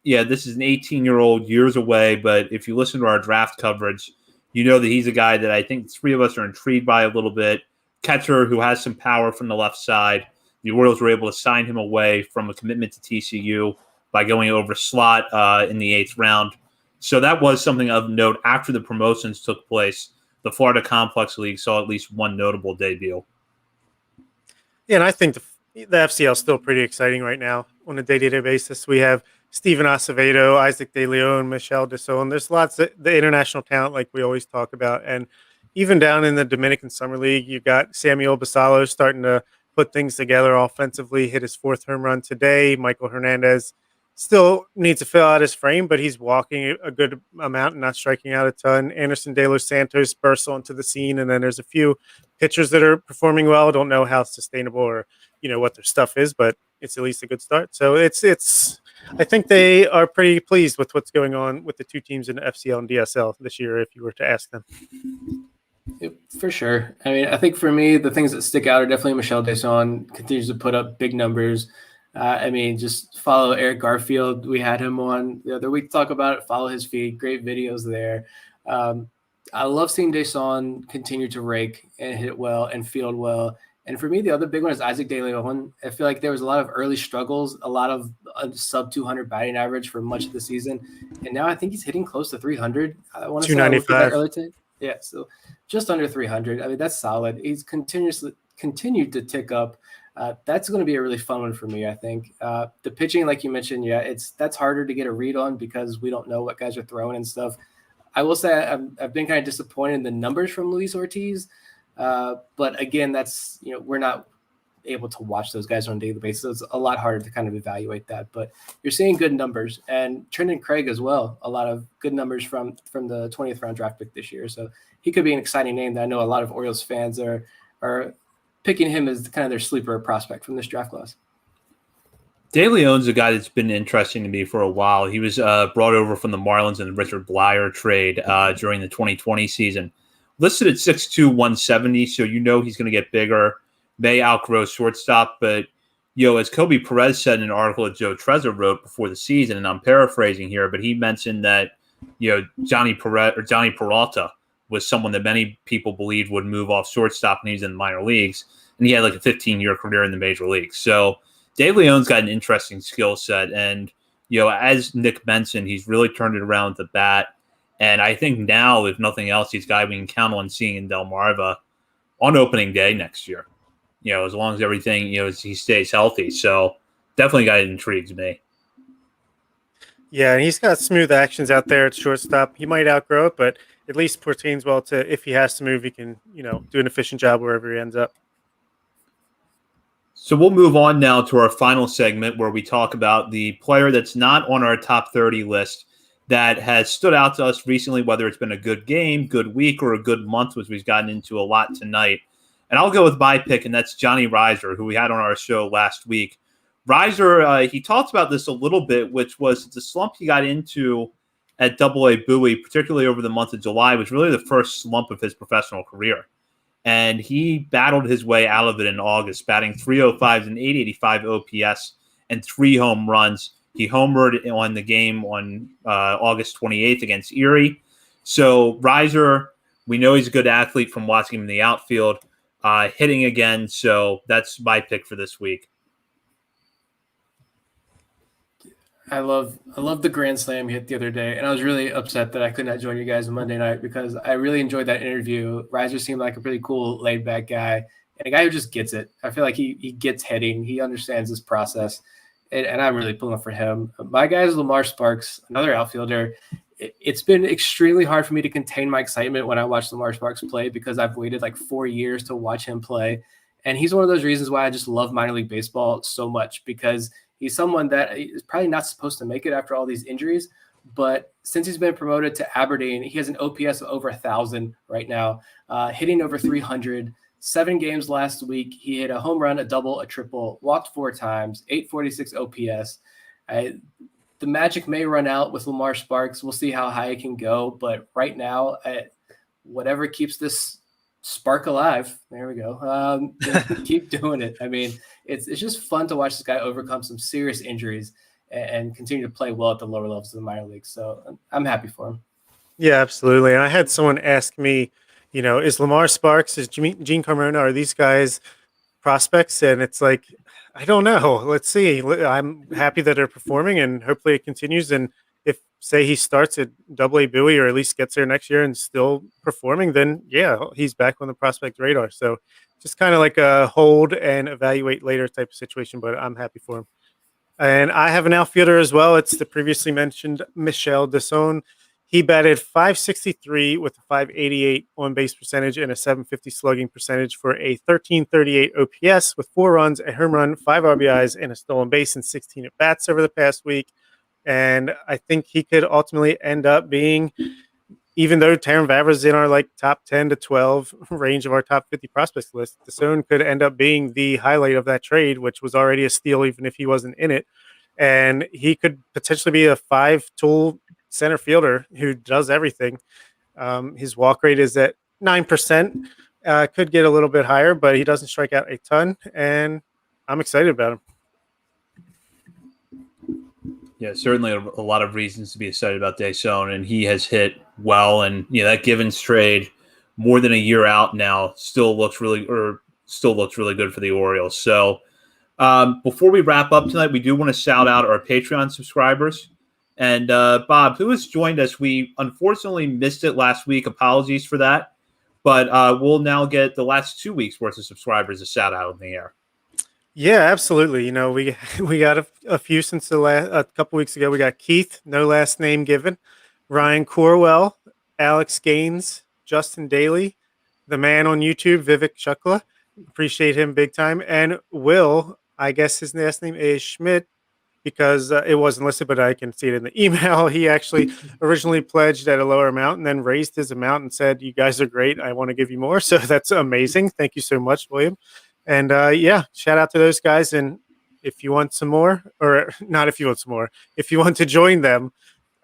This is an 18-year-old, years away, but if you listen to our draft coverage, you know that he's a guy that I think 3 of us are intrigued by a little bit. Catcher who has some power from the left side. The Orioles were able to sign him away from a commitment to TCU by going over slot in the 8th round. So that was something of note. After the promotions took place, the Florida Complex League saw at least one notable debut. Yeah, and I think the FCL is still pretty exciting right now on a day-to-day basis. We have Steven Acevedo, Isaac De Leon, Michel Deson. There's lots of the international talent like we always talk about. And even down in the Dominican Summer League, you got Samuel Basalo starting to put things together offensively, hit his 4th home run today. Michael Hernandez still needs to fill out his frame, but he's walking a good amount and not striking out a ton. Anderson De Los Santos bursts onto the scene, and then there's a few pitchers that are performing well. Don't know how sustainable or what their stuff is, but it's at least a good start. So it's. I think they are pretty pleased with what's going on with the two teams in FCL and DSL this year, if you were to ask them. Yep, for sure. I mean, I think for me, the things that stick out are definitely Michel Deson continues to put up big numbers. I mean, just follow Eric Garfield. We had him on the other week to talk about it. Follow his feed. Great videos there. I love seeing Deson continue to rake and hit well and field well. And for me, the other big one is Isaac De Leon. I feel like there was a lot of early struggles, a lot of sub 200 batting average for much of the season. And now I think he's hitting close to 300. I want to say 295. Yeah, so just under 300. I mean, that's solid. He's continued to tick up. That's going to be a really fun one for me, I think. The pitching, like you mentioned, that's harder to get a read on because we don't know what guys are throwing and stuff. I will say I've been kind of disappointed in the numbers from Luis Ortiz. But again, that's, we're not able to watch those guys on a daily basis. So it's a lot harder to kind of evaluate that, but you're seeing good numbers, and Trenton Craig as well. A lot of good numbers from the 20th round draft pick this year. So he could be an exciting name that I know a lot of Orioles fans are picking him as kind of their sleeper prospect from this draft class. De Leon's a guy that's been interesting to me for a while. He was brought over from the Marlins in the Richard Blyer trade during the 2020 season. Listed at 6'2", 170, so he's going to get bigger, may outgrow shortstop. But, as Kobe Perez said in an article that Joe Trezor wrote before the season, and I'm paraphrasing here, but he mentioned that, Johnny Peralta was someone that many people believed would move off shortstop when he was in the minor leagues, and he had like a 15-year career in the major leagues. So De Leon's got an interesting skill set, and, as Nick mentioned, he's really turned it around with the bat. And I think now, if nothing else, he's a guy we can count on seeing in Delmarva on opening day next year. As long as everything, he stays healthy. So definitely a guy that intrigues me. Yeah, and he's got smooth actions out there at shortstop. He might outgrow it, but at least pertains well to if he has to move, he can, do an efficient job wherever he ends up. So we'll move on now to our final segment where we talk about the player that's not on our top 30 list that has stood out to us recently, whether it's been a good game, good week, or a good month, which we've gotten into a lot tonight. And I'll go with my pick, and that's Johnny Reiser, who we had on our show last week. Reiser, he talked about this a little bit, which was the slump he got into at AA Bowie, particularly over the month of July, was really the first slump of his professional career. And he battled his way out of it in August, batting .305 and .885 OPS and 3 home runs. He homered on the game on August 28th against Erie. So Reiser, we know he's a good athlete from watching him in the outfield, hitting again. So that's my pick for this week. I love the grand slam he hit the other day, and I was really upset that I could not join you guys on Monday night because I really enjoyed that interview. Reiser seemed like a pretty cool, laid-back guy, and a guy who just gets it. I feel like he gets hitting. He understands this process. And I'm really pulling for him. My guy is Lamar Sparks, another outfielder. It's been extremely hard for me to contain my excitement when I watch Lamar Sparks play because I've waited like 4 years to watch him play. And he's one of those reasons why I just love minor league baseball so much, because he's someone that is probably not supposed to make it after all these injuries. But since he's been promoted to Aberdeen, he has an OPS of over 1,000 right now, hitting over 300. 7 games last week. He hit a home run, a double, a triple, walked 4 times, 846 OPS. The magic may run out with Lamar Sparks. We'll see how high it can go. But right now, whatever keeps this spark alive, there we go. Keep doing it. I mean, it's just fun to watch this guy overcome some serious injuries and continue to play well at the lower levels of the minor leagues. So I'm happy for him. Yeah, absolutely. And I had someone ask me, is Lamar Sparks, is Gene Carmona, are these guys prospects? And it's like, I don't know. Let's see. I'm happy that they're performing, and hopefully it continues. And if, say, he starts at AA Bowie or at least gets there next year and still performing, then, yeah, he's back on the prospect radar. So just kind of like a hold and evaluate later type of situation, but I'm happy for him. And I have an outfielder as well. It's the previously mentioned Michel Deson. He batted .563 with a .588 on-base percentage and a .750 slugging percentage for a .1338 OPS with 4 runs, a home run, 5 RBIs, and a stolen base in 16 at-bats over the past week. And I think he could ultimately end up being even though Taron Vavra's in our like top 10 to 12 range of our top 50 prospects list, Deson could end up being the highlight of that trade, which was already a steal, even if he wasn't in it. And he could potentially be a 5-tool center fielder who does everything. His walk rate is at 9%. Could get a little bit higher, but he doesn't strike out a ton, and I'm excited about him. Yeah, certainly a lot of reasons to be excited about Deson, and he has hit well. And that Givens trade, more than a year out now, still looks really good for the Orioles. So before we wrap up tonight, we do want to shout out our Patreon subscribers. And Bob, who has joined us? We unfortunately missed it last week. Apologies for that. But we'll now get the last 2 weeks worth of subscribers a shout out in the air. Yeah, absolutely. We got a few since a couple weeks ago. We got Keith, no last name given, Ryan Corwell, Alex Gaines, Justin Daly, the man on YouTube, Vivek Shukla. Appreciate him big time. And Will, I guess his last name is Schmidt, because it wasn't listed, but I can see it in the email. He actually originally pledged at a lower amount and then raised his amount and said, "You guys are great. I want to give you more." So that's amazing. Thank you so much, William. And shout out to those guys. And if you want some more, or not if you want some more, if you want to join them,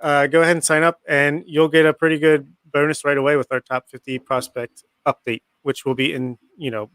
go ahead and sign up, and you'll get a pretty good bonus right away with our top 50 prospect update, which will be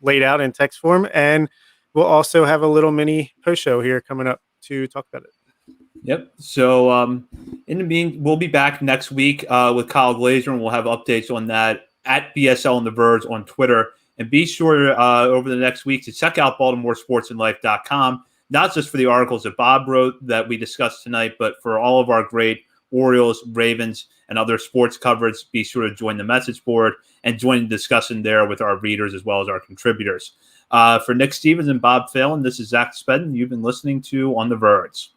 laid out in text form. And we'll also have a little mini post show here coming up to talk about it. Yep. So in the meantime, we'll be back next week with Kyle Glazer, and we'll have updates on that at BSL and the Verge on Twitter. And be sure over the next week to check out BaltimoreSportsAndLife.com, not just for the articles that Bob wrote that we discussed tonight, but for all of our great Orioles, Ravens, and other sports coverage. Be sure to join the message board and join the discussion there with our readers as well as our contributors. For Nick Stevens and Bob Phelan, this is Zach Spedden. You've been listening to On the Verge.